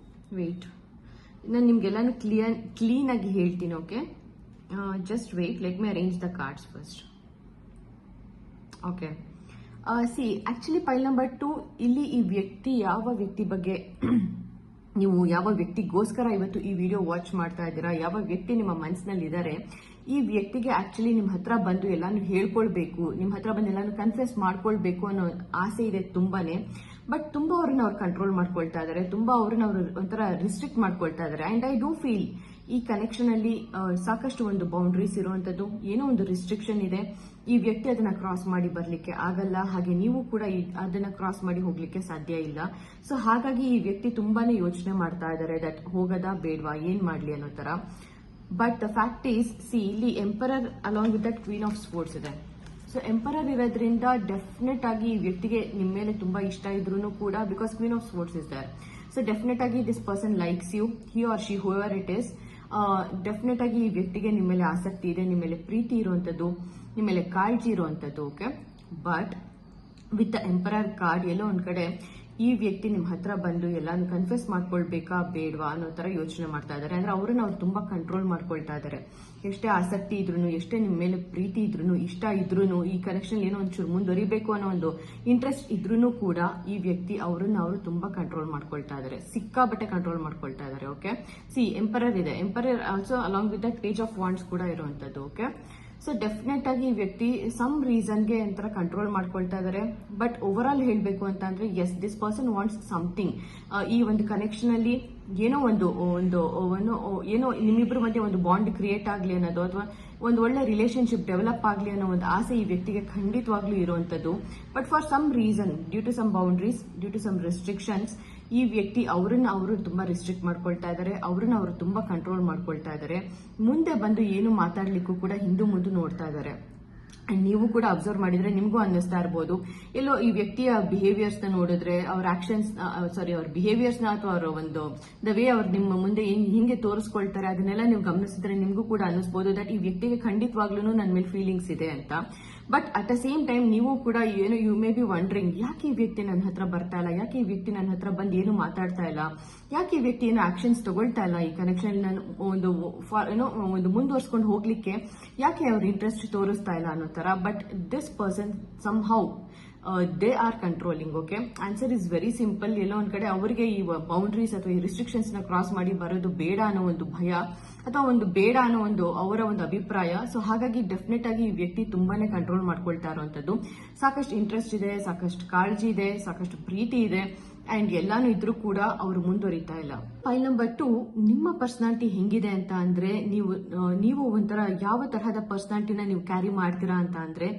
Wait. ನಾನು ನಿಮ್ಗೆಲ್ಲಾನು clean ಆಗಿ ಹೇಳ್ತೀನಿ. Okay, just wait, let me arrange the cards first. Okay, see actually pile number 2 ಇಲ್ಲಿ ಈ ವ್ಯಕ್ತಿ ಯಾವ ವ್ಯಕ್ತಿ ಬಗ್ಗೆ ನೀವು ಯಾವ ವ್ಯಕ್ತಿಗೋಸ್ಕರ ಇವತ್ತು ಈ ವಿಡಿಯೋ ವಾಚ್ ಮಾಡ್ತಾ ಇದ್ದೀರಾ, ಯಾವ ವ್ಯಕ್ತಿ ನಿಮ್ಮ ಮನಸ್ಸಿನಲ್ಲಿ ಇದ್ದಾರೆ, ಈ ವ್ಯಕ್ತಿಗೆ ಆಕ್ಚುಲಿ ನಿಮ್ಮ ಹತ್ರ ಬಂದು ಎಲ್ಲಾನು ಹೇಳ್ಕೊಳ್ಬೇಕು, ನಿಮ್ಮ ಹತ್ರ ಬಂದು ಎಲ್ಲಾನು ಕನ್ಫೆಸ್ ಮಾಡ್ಕೊಳ್ಬೇಕು ಅನ್ನೋ ಆಸೆ ಇದೆ ತುಂಬಾನೇ. ಬಟ್ ತುಂಬಾ ಅವ್ರನ್ನ ಅವ್ರು ಕಂಟ್ರೋಲ್ ಮಾಡ್ಕೊಳ್ತಾ ಇದಾರೆ, ತುಂಬಾ ಅವ್ರನ್ನ ಅವ್ರು ಒಂಥರ ರಿಸ್ಟ್ರಿಕ್ಟ್ ಮಾಡ್ಕೊಳ್ತಾ ಇದಾರೆ. ಅಂಡ್ ಐ ಡೂ ಫೀಲ್ ಈ ಕನೆಕ್ಷನ್ ಅಲ್ಲಿ ಸಾಕಷ್ಟು ಒಂದು ಬೌಂಡ್ರೀಸ್ ಇರುವಂತದ್ದು, ಏನೋ ಒಂದು ರಿಸ್ಟ್ರಿಕ್ಷನ್ ಇದೆ. ಈ ವ್ಯಕ್ತಿ ಅದನ್ನ ಕ್ರಾಸ್ ಮಾಡಿ ಬರ್ಲಿಕ್ಕೆ ಆಗಲ್ಲ, ಹಾಗೆ ನೀವು ಕೂಡ ಅದನ್ನ ಕ್ರಾಸ್ ಮಾಡಿ ಹೋಗ್ಲಿಕ್ಕೆ ಸಾಧ್ಯ ಇಲ್ಲ. ಸೊ ಹಾಗಾಗಿ ಈ ವ್ಯಕ್ತಿ ತುಂಬಾನೇ ಯೋಚನೆ ಮಾಡ್ತಾ ಇದ್ದಾರೆ, ದಟ್ ಹೋಗದಾ ಬೇಡ್ವಾ, ಏನ್ ಮಾಡ್ಲಿ ಅನ್ನೋ ತರ. But the fact is, see ಇಲ್ಲಿ emperor along with that queen of swords ಇದೆ. ಸೊ ಎಂಪರರ್ ಇರೋದ್ರಿಂದ ಡೆಫಿನೆಟ್ ಆಗಿ ಈ ವ್ಯಕ್ತಿಗೆ ನಿಮ್ಮ ಮೇಲೆ ತುಂಬಾ ಇಷ್ಟ ಇದ್ರೂ ಕೂಡ, because queen of swords is there. So definite ಆಗಿ this person likes you, he or she whoever it is. Definite ಆಗಿ ಈ ವ್ಯಕ್ತಿಗೆ ನಿಮ್ಮ ಮೇಲೆ ಆಸಕ್ತಿ ಇದೆ, ನಿಮ್ಮ ಮೇಲೆ ಪ್ರೀತಿ ಇರುವಂತದ್ದು, ನಿಮ್ಮ ಮೇಲೆ ಕಾಳಜಿ ಇರುವಂತದ್ದು. Okay, but with the emperor card ಎಲ್ಲೋ ಒಂದ್ ಕಡೆ ಈ ವ್ಯಕ್ತಿ ನಿಮ್ ಹತ್ರ ಬಂದು ಎಲ್ಲಾನು ಕನ್ಫೆಸ್ ಮಾಡ್ಕೊಳ್ಬೇಕಾ ಬೇಡವಾ ಅನ್ನೋ ತರ ಯೋಚನೆ ಮಾಡ್ತಾ ಇದ್ದಾರೆ. ಅಂದ್ರೆ ಅವ್ರನ್ನ ಅವ್ರು ತುಂಬಾ ಕಂಟ್ರೋಲ್ ಮಾಡ್ಕೊಳ್ತಾ ಇದ್ದಾರೆ. ಎಷ್ಟೇ ಆಸಕ್ತಿ ಇದ್ರೂ, ಎಷ್ಟೇ ನಿಮ್ ಮೇಲೆ ಪ್ರೀತಿ ಇದ್ರೂ, ಇಷ್ಟ ಇದ್ರೂ, ಈ ಕನೆಕ್ಷನ್ ಏನೋ ಒಂಚೂರು ಮುಂದುವರಿಬೇಕು ಅನ್ನೋ ಒಂದು ಇಂಟ್ರೆಸ್ಟ್ ಇದ್ರೂ ಕೂಡ ಈ ವ್ಯಕ್ತಿ ಅವ್ರನ್ನ ಅವರು ತುಂಬಾ ಕಂಟ್ರೋಲ್ ಮಾಡ್ಕೊಳ್ತಾ ಇದ್ದಾರೆ. ಸಿಕ್ಕಾಬಟ್ಟೆ ಕಂಟ್ರೋಲ್ ಮಾಡ್ಕೊಳ್ತಾ ಇದ್ದಾರೆ. ಓಕೆ, ಎಂಪರರ್ ಇದೆ. Emperor also along with that page of wands ಕೂಡ ಇರುವಂತದ್ದು. ಓಕೆ, ಸೊ ಡೆಫಿನೆಟ್ ಆಗಿ ಈ ವ್ಯಕ್ತಿ ಸಮ್ ರೀಸನ್ಗೆ ಒಂಥರ ಕಂಟ್ರೋಲ್ ಮಾಡ್ಕೊಳ್ತಾ ಇದ್ದಾರೆ. ಬಟ್ ಓವರ್ ಆಲ್ ಹೇಳಬೇಕು ಅಂತ ಅಂದ್ರೆ yes, this person wants something. ಈ ಒಂದು ಕನೆಕ್ಷನ್ ಅಲ್ಲಿ ಏನೋ ಒಂದು ಏನೋ ನಿಮ್ಮಿಬ್ಬರ ಮಧ್ಯೆ ಒಂದು ಬಾಂಡ್ ಕ್ರಿಯೇಟ್ ಆಗ್ಲಿ ಅನ್ನೋದು, ಅಥವಾ ಒಂದು ಒಳ್ಳೆ ರಿಲೇಶನ್ಶಿಪ್ ಡೆವಲಪ್ ಆಗಲಿ ಅನ್ನೋ ಒಂದು ಆಸೆ ಈ ವ್ಯಕ್ತಿಗೆ ಖಂಡಿತವಾಗ್ಲೂ ಇರುವಂತದ್ದು. But for some reason, due to some boundaries, due to some restrictions, ಈ ವ್ಯಕ್ತಿ ಅವರನ್ನ ಅವರು ತುಂಬಾ ರಿಸ್ಟ್ರಿಕ್ಟ್ ಮಾಡ್ಕೊಳ್ತಾ ಇದ್ದಾರೆ. ಅವ್ರನ್ನ ಅವರು ತುಂಬಾ ಕಂಟ್ರೋಲ್ ಮಾಡ್ಕೊಳ್ತಾ ಇದ್ದಾರೆ. ಮುಂದೆ ಬಂದು ಏನು ಮಾತಾಡ್ಲಿಕ್ಕೂ ಕೂಡ ಹಿಂದು ಮುಂದೆ ನೋಡ್ತಾ ಇದ್ದಾರೆ. ಅಂಡ್ ನೀವು ಕೂಡ ಅಬ್ಸರ್ವ್ ಮಾಡಿದ್ರೆ ನಿಮ್ಗೂ ಅನ್ನಿಸ್ತಾ ಇರ್ಬೋದು, ಎಲ್ಲೋ ಈ ವ್ಯಕ್ತಿಯ ಬಿಹೇವಿಯರ್ಸ್ ನ ನೋಡಿದ್ರೆ, ಅವ್ರ ಆಕ್ಷನ್ಸ್ ಅವ್ರ ಬಿಹೇವಿಯರ್ಸ್ ನ ಅಥವಾ ಅವರ ಒಂದು ದ ವೇ ಅವ್ರು ನಿಮ್ಮ ಮುಂದೆ ಹಿಂಗೆ ತೋರಿಸ್ಕೊಳ್ತಾರೆ, ಅದನ್ನೆಲ್ಲ ನೀವು ಗಮನಿಸಿದ್ರೆ ನಿಮ್ಗೂ ಕೂಡ ಅನ್ನಿಸ್ಬೋದು ದಟ್ ಈ ವ್ಯಕ್ತಿಗೆ ಖಂಡಿತವಾಗ್ಲೂ ನನ್ನ ಮೇಲೆ ಫೀಲಿಂಗ್ಸ್ ಇದೆ ಅಂತ. But at the same time ನೀವು ಕೂಡ ಏನು ಯು ಮೇ ಬಿ ವಂಡ್ರಿಂಗ್, ಯಾಕೆ ಈ ವ್ಯಕ್ತಿ ನನ್ನ ಹತ್ರ ಬರ್ತಾ ಇಲ್ಲ, ಯಾಕೆ ಈ ವ್ಯಕ್ತಿ ನನ್ನ ಹತ್ರ ಬಂದು ಏನು ಮಾತಾಡ್ತಾ ಇಲ್ಲ, ಯಾಕೆ ಈ ವ್ಯಕ್ತಿ ಏನು ಆಕ್ಷನ್ಸ್ ತಗೊಳ್ತಾ ಇಲ್ಲ, ಈ ಕನೆಕ್ಷನ್ ಒಂದು ಮುಂದುವರ್ಸ್ಕೊಂಡು ಹೋಗ್ಲಿಕ್ಕೆ ಯಾಕೆ ಅವ್ರ ಇಂಟ್ರೆಸ್ಟ್ ತೋರಿಸ್ತಾ ಇಲ್ಲ ಅನ್ನೋ ತರ. But this person somehow they are controlling. Okay, answer is very simple. ಎಲ್ಲೋ ಒಂದ್ ಕಡೆ ಅವರಿಗೆ ಈ ಬೌಂಡ್ರೀಸ್ ಅಥವಾ ಈ ರಿಸ್ಟ್ರಿಕ್ಷನ್ಸ್ ನ ಕ್ರಾಸ್ ಮಾಡಿ ಬರೋದು ಬೇಡ ಅನ್ನೋ ಒಂದು ಭಯ, ಅಥವಾ ಒಂದು ಬೇಡ ಅನ್ನೋ ಒಂದು ಅವರ ಒಂದು ಅಭಿಪ್ರಾಯ. ಸೊ ಹಾಗಾಗಿ ಡೆಫಿನೆಟ್ ಆಗಿ ಈ ವ್ಯಕ್ತಿ ತುಂಬಾನೇ ಕಂಟ್ರೋಲ್ ಮಾಡ್ಕೊಳ್ತಾ ಇರುವಂತದ್ದು. ಸಾಕಷ್ಟು ಇಂಟ್ರೆಸ್ಟ್ ಇದೆ, ಸಾಕಷ್ಟು ಕಾಳಜಿ ಇದೆ, ಸಾಕಷ್ಟು ಪ್ರೀತಿ ಇದೆ, ಅಂಡ್ ಎಲ್ಲಾನು ಇದ್ರೂ ಕೂಡ ಅವರು ಮುಂದುವರಿತಾ ಇಲ್ಲ. ಫೈಲ್ ನಂಬರ್ 2, ನಿಮ್ಮ ಪರ್ಸನಾಲಿಟಿ ಹೆಂಗಿದೆ ಅಂತ ಅಂದ್ರೆ, ನೀವು ಒಂಥರ ಯಾವ ತರಹದ ಪರ್ಸನಾಲಿಟಿನ ನೀವು ಕ್ಯಾರಿ ಮಾಡ್ತೀರಾ ಅಂತ ಅಂದ್ರೆ,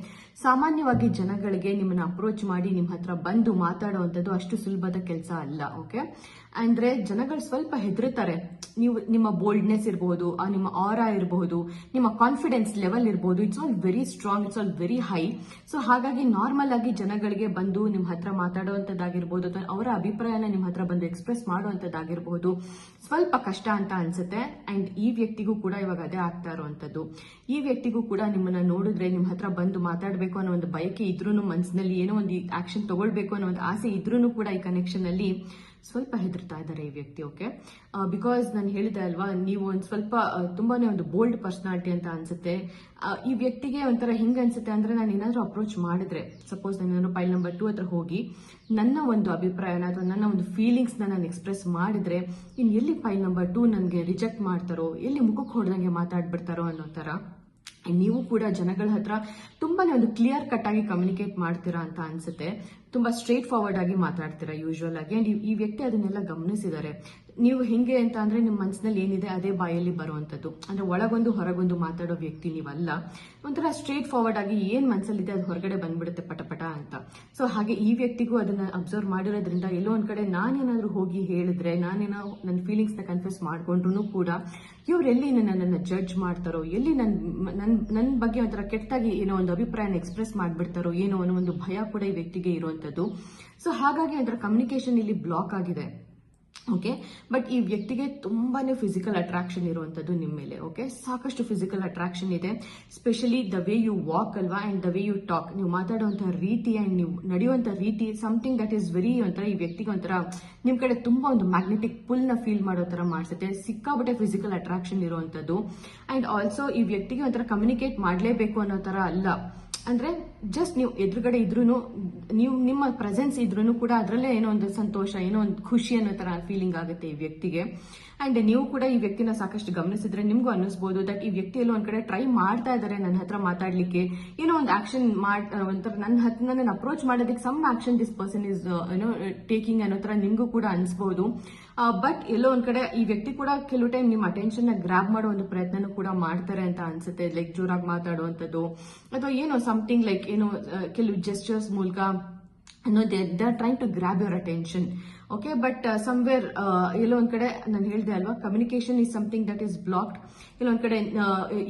ಸಾಮಾನ್ಯವಾಗಿ ಜನಗಳಿಗೆ ನಿಮ್ಮನ್ನ ಅಪ್ರೋಚ್ ಮಾಡಿ ನಿಮ್ಮ ಹತ್ರ ಬಂದು ಮಾತಾಡುವಂಥದ್ದು ಅಷ್ಟು ಸುಲಭದ ಕೆಲಸ ಅಲ್ಲ. ಓಕೆ, ಅಂದ್ರೆ ಜನಗಳು ಸ್ವಲ್ಪ ಹೆದರುತ್ತಾರೆ. ನಿಮ್ಮ ಬೋಲ್ಡ್ನೆಸ್ ಇರಬಹುದು, ನಿಮ್ಮ ಆರಾ ಇರಬಹುದು, ನಿಮ್ಮ ಕಾನ್ಫಿಡೆನ್ಸ್ ಲೆವೆಲ್ ಇರಬಹುದು, it's all very strong, it's all very high. So ಹಾಗಾಗಿ ನಾರ್ಮಲ್ ಆಗಿ ಜನಗಳಿಗೆ ಬಂದು ನಿಮ್ಮ ಹತ್ರ ಮಾತಾಡುವಂತದ್ದಾಗಿರ್ಬೋದು, ಅಥವಾ ಅವರ ಅಭಿಪ್ರಾಯನ ನಿಮ್ಮ ಹತ್ರ ಬಂದು ಎಕ್ಸ್ಪ್ರೆಸ್ ಮಾಡುವಂತದ್ದಾಗಿರಬಹುದು, ಸ್ವಲ್ಪ ಕಷ್ಟ ಅಂತ ಅನ್ಸುತ್ತೆ. ಅಂಡ್ ಈ ವ್ಯಕ್ತಿಗೂ ಕೂಡ ಇವಾಗ ಅದೇ ಆಗ್ತಾ ಇರುವಂತದ್ದು. ಈ ವ್ಯಕ್ತಿಗೂ ಕೂಡ ನಿಮ್ಮನ್ನ ನೋಡಿದ್ರೆ ನಿಮ್ಮ ಹತ್ರ ಬಂದು ಮಾತಾಡಬೇಕು ಅನ್ನೋ ಒಂದು ಬಯಕೆ ಇದ್ರೂ, ಮನಸ್ಸಿನಲ್ಲಿ ಏನೋ ಒಂದು ಆಕ್ಷನ್ ತಗೊಳ್ಬೇಕು ಅನ್ನೋ ಒಂದು ಆಸೆ ಇದ್ರೂ ಕೂಡ ಈ ಕನೆಕ್ಷನ್ ಅಲ್ಲಿ ಸ್ವಲ್ಪ ಹೆದರ್ತಾ ಇದ್ದಾರೆ ಈ ವ್ಯಕ್ತಿ. ಓಕೆ, ಬಿಕಾಸ್ ನಾನು ಹೇಳಿದೆ ಅಲ್ವಾ, ನೀವು ಒಂದು ಸ್ವಲ್ಪ ತುಂಬಾನೇ ಒಂದು ಬೋಲ್ಡ್ ಪರ್ಸನಾಲಿಟಿ ಅಂತ ಅನ್ಸುತ್ತೆ. ಈ ವ್ಯಕ್ತಿಗೆ ಒಂಥರ ಹಿಂಗ ಅನ್ಸುತ್ತೆ ಅಂದ್ರೆ, ನಾನು ಏನಾದ್ರೂ ಅಪ್ರೋಚ್ ಮಾಡಿದ್ರೆ, ಸಪೋಸ್ ನಾನು ಫೈಲ್ ನಂಬರ್ 2 ಹತ್ರ ಹೋಗಿ ನನ್ನ ಒಂದು ಅಭಿಪ್ರಾಯನ ಅಥವಾ ನನ್ನ ಒಂದು ಫೀಲಿಂಗ್ಸ್ ನಾನು ಎಕ್ಸ್ಪ್ರೆಸ್ ಮಾಡಿದ್ರೆ, ಇನ್ ಎಲ್ಲಿ ಫೈಲ್ ನಂಬರ್ 2 ನನಗೆ ರಿಜೆಕ್ಟ್ ಮಾಡ್ತಾರೋ, ಎಲ್ಲಿ ಮುಖಕ್ಕೆ ಹೊಡೆದಂಗೆ ಮಾತಾಡ್ಬಿಡ್ತಾರೋ ಅನ್ನೋ ತರ. ನೀವು ಕೂಡ ಜನಗಳ ಹತ್ರ ತುಂಬಾನೇ ಒಂದು ಕ್ಲಿಯರ್ ಕಟ್ ಆಗಿ ಕಮ್ಯುನಿಕೇಟ್ ಮಾಡ್ತೀರಾ ಅಂತ ಅನ್ಸುತ್ತೆ. ತುಂಬಾ ಸ್ಟ್ರೇಟ್ ಫಾರ್ವರ್ಡ್ ಆಗಿ ಮಾತಾಡ್ತೀರಾ ಯೂಶುವಲ್ ಆಗಿ. ಅಂಡ್ ಈ ವ್ಯಕ್ತಿ ಅದನ್ನೆಲ್ಲ ಗಮನಿಸಿದ್ದಾರೆ. ನೀವು ಹೆಂಗೆ ಅಂತ ಅಂದ್ರೆ, ನಿಮ್ಮ ಮನಸ್ಸಿನಲ್ಲಿ ಏನಿದೆ ಅದೇ ಬಾಯಲ್ಲಿ ಬರುವಂತದ್ದು. ಅಂದ್ರೆ ಒಳಗೊಂದು ಹೊರಗೊಂದು ಮಾತಾಡೋ ವ್ಯಕ್ತಿ ನೀವಲ್ಲ. ಒಂಥರ ಸ್ಟ್ರೇಟ್ ಫಾರ್ವರ್ಡ್ ಆಗಿ ಏನ್ ಮನಸ್ಸಲ್ಲಿದೆ ಅದು ಹೊರಗಡೆ ಬಂದ್ಬಿಡುತ್ತೆ ಪಟಪಟ ಅಂತ. ಸೊ ಹಾಗೆ ಈ ವ್ಯಕ್ತಿಗೂ ಅದನ್ನ ಅಬ್ಸರ್ವ್ ಮಾಡಿರೋದ್ರಿಂದ, ಎಲ್ಲೋ ಒಂದ್ ಕಡೆ ನಾನೇನಾದ್ರೂ ಹೋಗಿ ಹೇಳಿದ್ರೆ, ನಾನೇನೋ ನನ್ನ ಫೀಲಿಂಗ್ಸ್ ನ ಕನ್ಫ್ಯೂಸ್ ಮಾಡ್ಕೊಂಡ್ರು ಕೂಡ ಇವ್ರು ಎಲ್ಲಿ ನನ್ನನ್ನು ಜಡ್ಜ್ ಮಾಡ್ತಾರೋ, ಎಲ್ಲಿ ನನ್ನ ಬಗ್ಗೆ ಒಂಥರ ಕೆಟ್ಟಾಗಿ ಏನೋ ಒಂದು ಅಭಿಪ್ರಾಯನ ಎಕ್ಸ್ಪ್ರೆಸ್ ಮಾಡ್ಬಿಡ್ತಾರೋ ಏನೋ ಅನ್ನೋ ಒಂದು ಭಯ ಕೂಡ ಈ ವ್ಯಕ್ತಿಗೆ ಇರುವಂತದ್ದು. ಸೊ ಹಾಗಾಗಿ ಅದರ ಕಮ್ಯುನಿಕೇಶನ್ ಇಲ್ಲಿ ಬ್ಲಾಕ್ ಆಗಿದೆ. ಓಕೆ, ಬಟ್ ಈ ವ್ಯಕ್ತಿಗೆ ತುಂಬಾನೇ ಫಿಸಿಕಲ್ ಅಟ್ರಾಕ್ಷನ್ ಇರುವಂತದ್ದು ನಿಮ್ಮ ಮೇಲೆ. ಓಕೆ, ಸಾಕಷ್ಟು ಫಿಸಿಕಲ್ ಅಟ್ರಾಕ್ಷನ್ ಇದೆ. Specially the way you walk ಅಲ್ವಾ, and the way you talk, ನೀವು ಮಾತಾಡುವಂತಹ ರೀತಿ ಅಂಡ್ ನೀವು ನಡೆಯುವಂತ ರೀತಿ, ಸಮಥಿಂಗ್ ದಟ್ ಈಸ್ ವೆರಿ ಒಂಥರ ಈ ವ್ಯಕ್ತಿಗೆ ಒಂಥರ ನಿಮ್ ಕಡೆ ತುಂಬಾ ಒಂದು ಮ್ಯಾಗ್ನೆಟಿಕ್ ಪುಲ್ ನ ಫೀಲ್ ಮಾಡೋ ತರ ಮಾಡಿಸುತ್ತೆ. ಸಿಕ್ಕಾಬಟ್ಟೆ ಫಿಸಿಕಲ್ ಅಟ್ರಾಕ್ಷನ್ ಇರುವಂತದ್ದು. ಅಂಡ್ ಆಲ್ಸೋ ಈ ವ್ಯಕ್ತಿಗೆ ಒಂಥರ ಕಮ್ಯುನಿಕೇಟ್ ಮಾಡಲೇಬೇಕು ಅನ್ನೋ ತರ ಅಲ್ಲ. ಅಂದ್ರೆ ಜಸ್ಟ್ ನೀವು ಎದುರುಗಡೆ ಇದ್ರೂ, ನೀವು ನಿಮ್ಮ ಪ್ರೆಸೆನ್ಸ್ ಇದ್ರೂ ಕೂಡ ಅದರಲ್ಲೇ ಏನೋ ಒಂದು ಸಂತೋಷ, ಏನೋ ಒಂದು ಖುಷಿ ಅನ್ನೋ ತರ ಫೀಲಿಂಗ್ ಆಗುತ್ತೆ ಈ ವ್ಯಕ್ತಿಗೆ. ಅಂಡ್ ನೀವು ಕೂಡ ಈ ವ್ಯಕ್ತಿನ ಸಾಕಷ್ಟು ಗಮನಿಸಿದ್ರೆ ನಿಮ್ಗೂ ಅನ್ನಿಸ್ಬೋದು ದಟ್ ಈ ವ್ಯಕ್ತಿ ಎಲ್ಲೋ ಒಂದ್ ಕಡೆ ಟ್ರೈ ಮಾಡ್ತಾ ಇದ್ದಾರೆ ನನ್ನ ಹತ್ರ ಮಾತಾಡ್ಲಿಕ್ಕೆ, ಏನೋ ಒಂದು ಆಕ್ಷನ್ ಒಂಥರ ನನ್ನ ಅಪ್ರೋಚ್ ಮಾಡೋದಕ್ಕೆ some action this person is ಏನೋ ಟೇಕಿಂಗ್ ಅನ್ನೋ ತರ ನಿಮ್ಗೂ ಕೂಡ ಅನ್ಸ್ಬೋದು. ಬಟ್ ಎಲ್ಲೋ ಒಂದ್ ಕಡೆ ಈ ವ್ಯಕ್ತಿ ಕೂಡ ಕೆಲವು ಟೈಮ್ ನಿಮ್ಮ ಅಟೆನ್ಷನ್ ನ ಗ್ರಾಬ್ ಮಾಡೋ ಒಂದು ಪ್ರಯತ್ನನೂ ಕೂಡ ಮಾಡ್ತಾರೆ ಅಂತ ಅನ್ಸುತ್ತೆ. ಲೈಕ್ ಜೋರಾಗಿ ಮಾತಾಡುವಂಥದ್ದು, ಅಥವಾ ಏನೋ ಸಮಥಿಂಗ್ ಲೈಕ್ ಏನೋ ಕೆಲವು ಜೆಸ್ಚರ್ಸ್ ಮೂಲಕ they are trying to grab your attention. Okay, but somewhere ಎಲ್ಲೋ ಒಂದ್ ಕಡೆ ನಾನು ಹೇಳಿದೆ ಅಲ್ವಾ, communication is something that is blocked. ಕೆಲವೊಂದ್ ಕಡೆ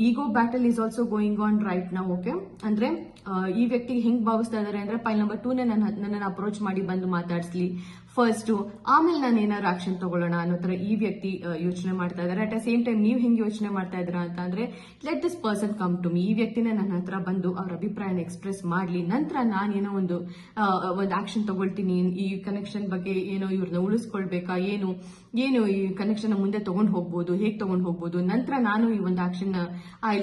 ego battle is also going on right now. Okay, ಅಂದ್ರೆ ಈ ವ್ಯಕ್ತಿಗೆ ಹೆಂಗ್ ಭಾವಿಸ್ತಾ ಇದಾರೆ ಅಂದ್ರೆ, ಫೈಲ್ ನಂಬರ್ 2 ನನ್ನನ್ನು ಅಪ್ರೋಚ್ ಮಾಡಿ ಬಂದು ಮಾತಾಡ್ಸ್ಲಿ, ಫಸ್ಟ್, ಆಮೇಲೆ ನಾನು ಏನಾದ್ರು ಆಕ್ಷನ್ ತಗೊಳ್ಳೋಣ ಅನ್ನೋ ತರ ಈ ವ್ಯಕ್ತಿ ಯೋಚನೆ ಮಾಡ್ತಾ ಇದ್ದಾರೆ. ಅಟ್ ದ ಸೇಮ್ ಟೈಮ್ ನೀವು ಹೆಂಗೆ ಯೋಚನೆ ಮಾಡ್ತಾ ಇದ್ದೀರಾ ಅಂತ ಅಂದ್ರೆ, let this person come to me, ಈ ವ್ಯಕ್ತಿನ ನನ್ನ ಹತ್ರ ಬಂದು ಅವ್ರ ಅಭಿಪ್ರಾಯನ ಎಕ್ಸ್ಪ್ರೆಸ್ ಮಾಡ್ಲಿ, ನಂತರ ನಾನೇನೋ ಒಂದು ಆಕ್ಷನ್ ತಗೊಳ್ತೀನಿ. ಈ ಕನೆಕ್ಷನ್ ಬಗ್ಗೆ ಏನೋ ಇವ್ರನ್ನ ಉಳಿಸ್ಕೊಳ್ಬೇಕಾ, ಏನು ಈ ಕನೆಕ್ಷನ್ ಮುಂದೆ ತಗೊಂಡು ಹೋಗ್ಬೋದು, ಹೇಗೆ ತಗೊಂಡು ಹೋಗ್ಬೋದು, ನಂತರ ನಾನು ಈ ಒಂದು action I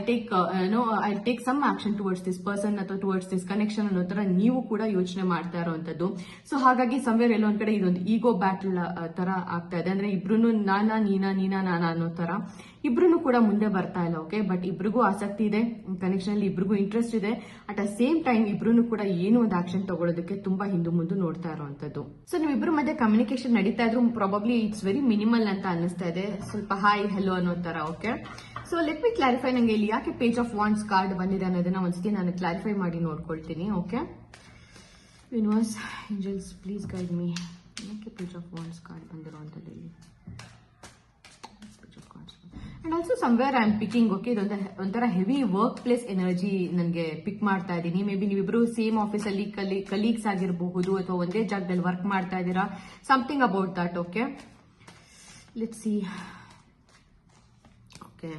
take some action towards this person ಅಥವಾ ಟುವರ್ಡ್ಸ್ ದಿಸ್ ಕನೆಕ್ಷನ್ ಅನ್ನೋ ತರ ನೀವು ಕೂಡ ಯೋಚನೆ ಮಾಡ್ತಾ ಇರೋವಂಥದ್ದು. ಸೊ ಹಾಗಾಗಿ ಸಂವೇರ್ ಎಲ್ಲೋ ಒಂದ್ ಕಡೆ ಇದೊಂದು ಈಗೋ ಬ್ಯಾಟಲ್ ತರ ಆಗ್ತಾ ಇದೆ. ಅಂದ್ರೆ ಇಬ್ರು ನೀನಾ ನಾನಾ ಅನ್ನೋ ತರ ಇಬ್ರು ಕೂಡ ಮುಂದೆ ಬರ್ತಾ ಇಲ್ಲ. ಓಕೆ, ಬಟ್ ಇಬ್ರಿಗೂ ಆಸಕ್ತಿ ಇದೆ ಕನೆಕ್ಷನ್ ಅಲ್ಲಿ, ಇಬ್ರಿಗೂ ಇಂಟ್ರೆಸ್ಟ್ ಇದೆ. ಅಟ್ ದ ಸೇಮ್ ಟೈಮ್ ಇಬ್ರು ಕೂಡ ಏನೋ ಒಂದು ಆಕ್ಷನ್ ತಗೊಳ್ಳೋದಕ್ಕೆ ತುಂಬಾ ಹಿಂದೆ ಮುಂದೆ ನೋಡ್ತಾ ಇರುವಂತದ್ದು. ಸೊ ನಿಮ್ಮಿಬ್ರು ಮಧ್ಯೆ ಕಮ್ಯುನಿಕೇಶನ್ ನಡೀತಾ ಇದ್ರು ಪ್ರಾಬಬ್ಲಿ ಇಟ್ಸ್ ವೆರಿ ಮಿನಿಮಲ್ ಅಂತ ಅನಿಸ್ತಾ ಇದೆ, ಸ್ವಲ್ಪ ಹಾಯ್ ಹೆಲೋ ಅನ್ನೋ ತರ. Okay, so let me clarify. ನಂಗೆ ಇಲ್ಲಿ ಯಾಕೆ ಪೇಜ್ ಆಫ್ ವಾಂಡ್ಸ್ ಕಾರ್ಡ್ ಬಂದಿದೆ ಅನ್ನೋದನ್ನ ಒಂದ್ಸತಿ ನಾನು ಕ್ಲಾರಿಫೈ ಮಾಡಿ ನೋಡ್ಕೊಳ್ತೀನಿ. Okay, universe, angels, please guide me. ಯಾಕೆ ಪೇಜ್ ಆಫ್ ವಾಂಡ್ಸ್ ಕಾರ್ಡ್ ಬಂದಿರುವಂತದ್ದು ಇಲ್ಲಿ? And also somewhere I am picking. Okay, ಇದೊಂದು ಒಂಥರ ಹೆವಿ ವರ್ಕ್ ಪ್ಲೇಸ್ ಎನರ್ಜಿ ನನಗೆ ಪಿಕ್ ಮಾಡ್ತಾ ಇದ್ದೀನಿ. ಮೇ ಬಿ ನೀವಿಬ್ರು ಸೇಮ್ ಆಫೀಸ್ ಅಲ್ಲಿ ಕಲೀಗ್ಸ್ ಆಗಿರಬಹುದು ಅಥವಾ ಒಂದೇ ಜಾಗದಲ್ಲಿ ವರ್ಕ್ ಮಾಡ್ತಾ ಇದ್ದೀರಾ, something about that. Okay, let's C. Okay,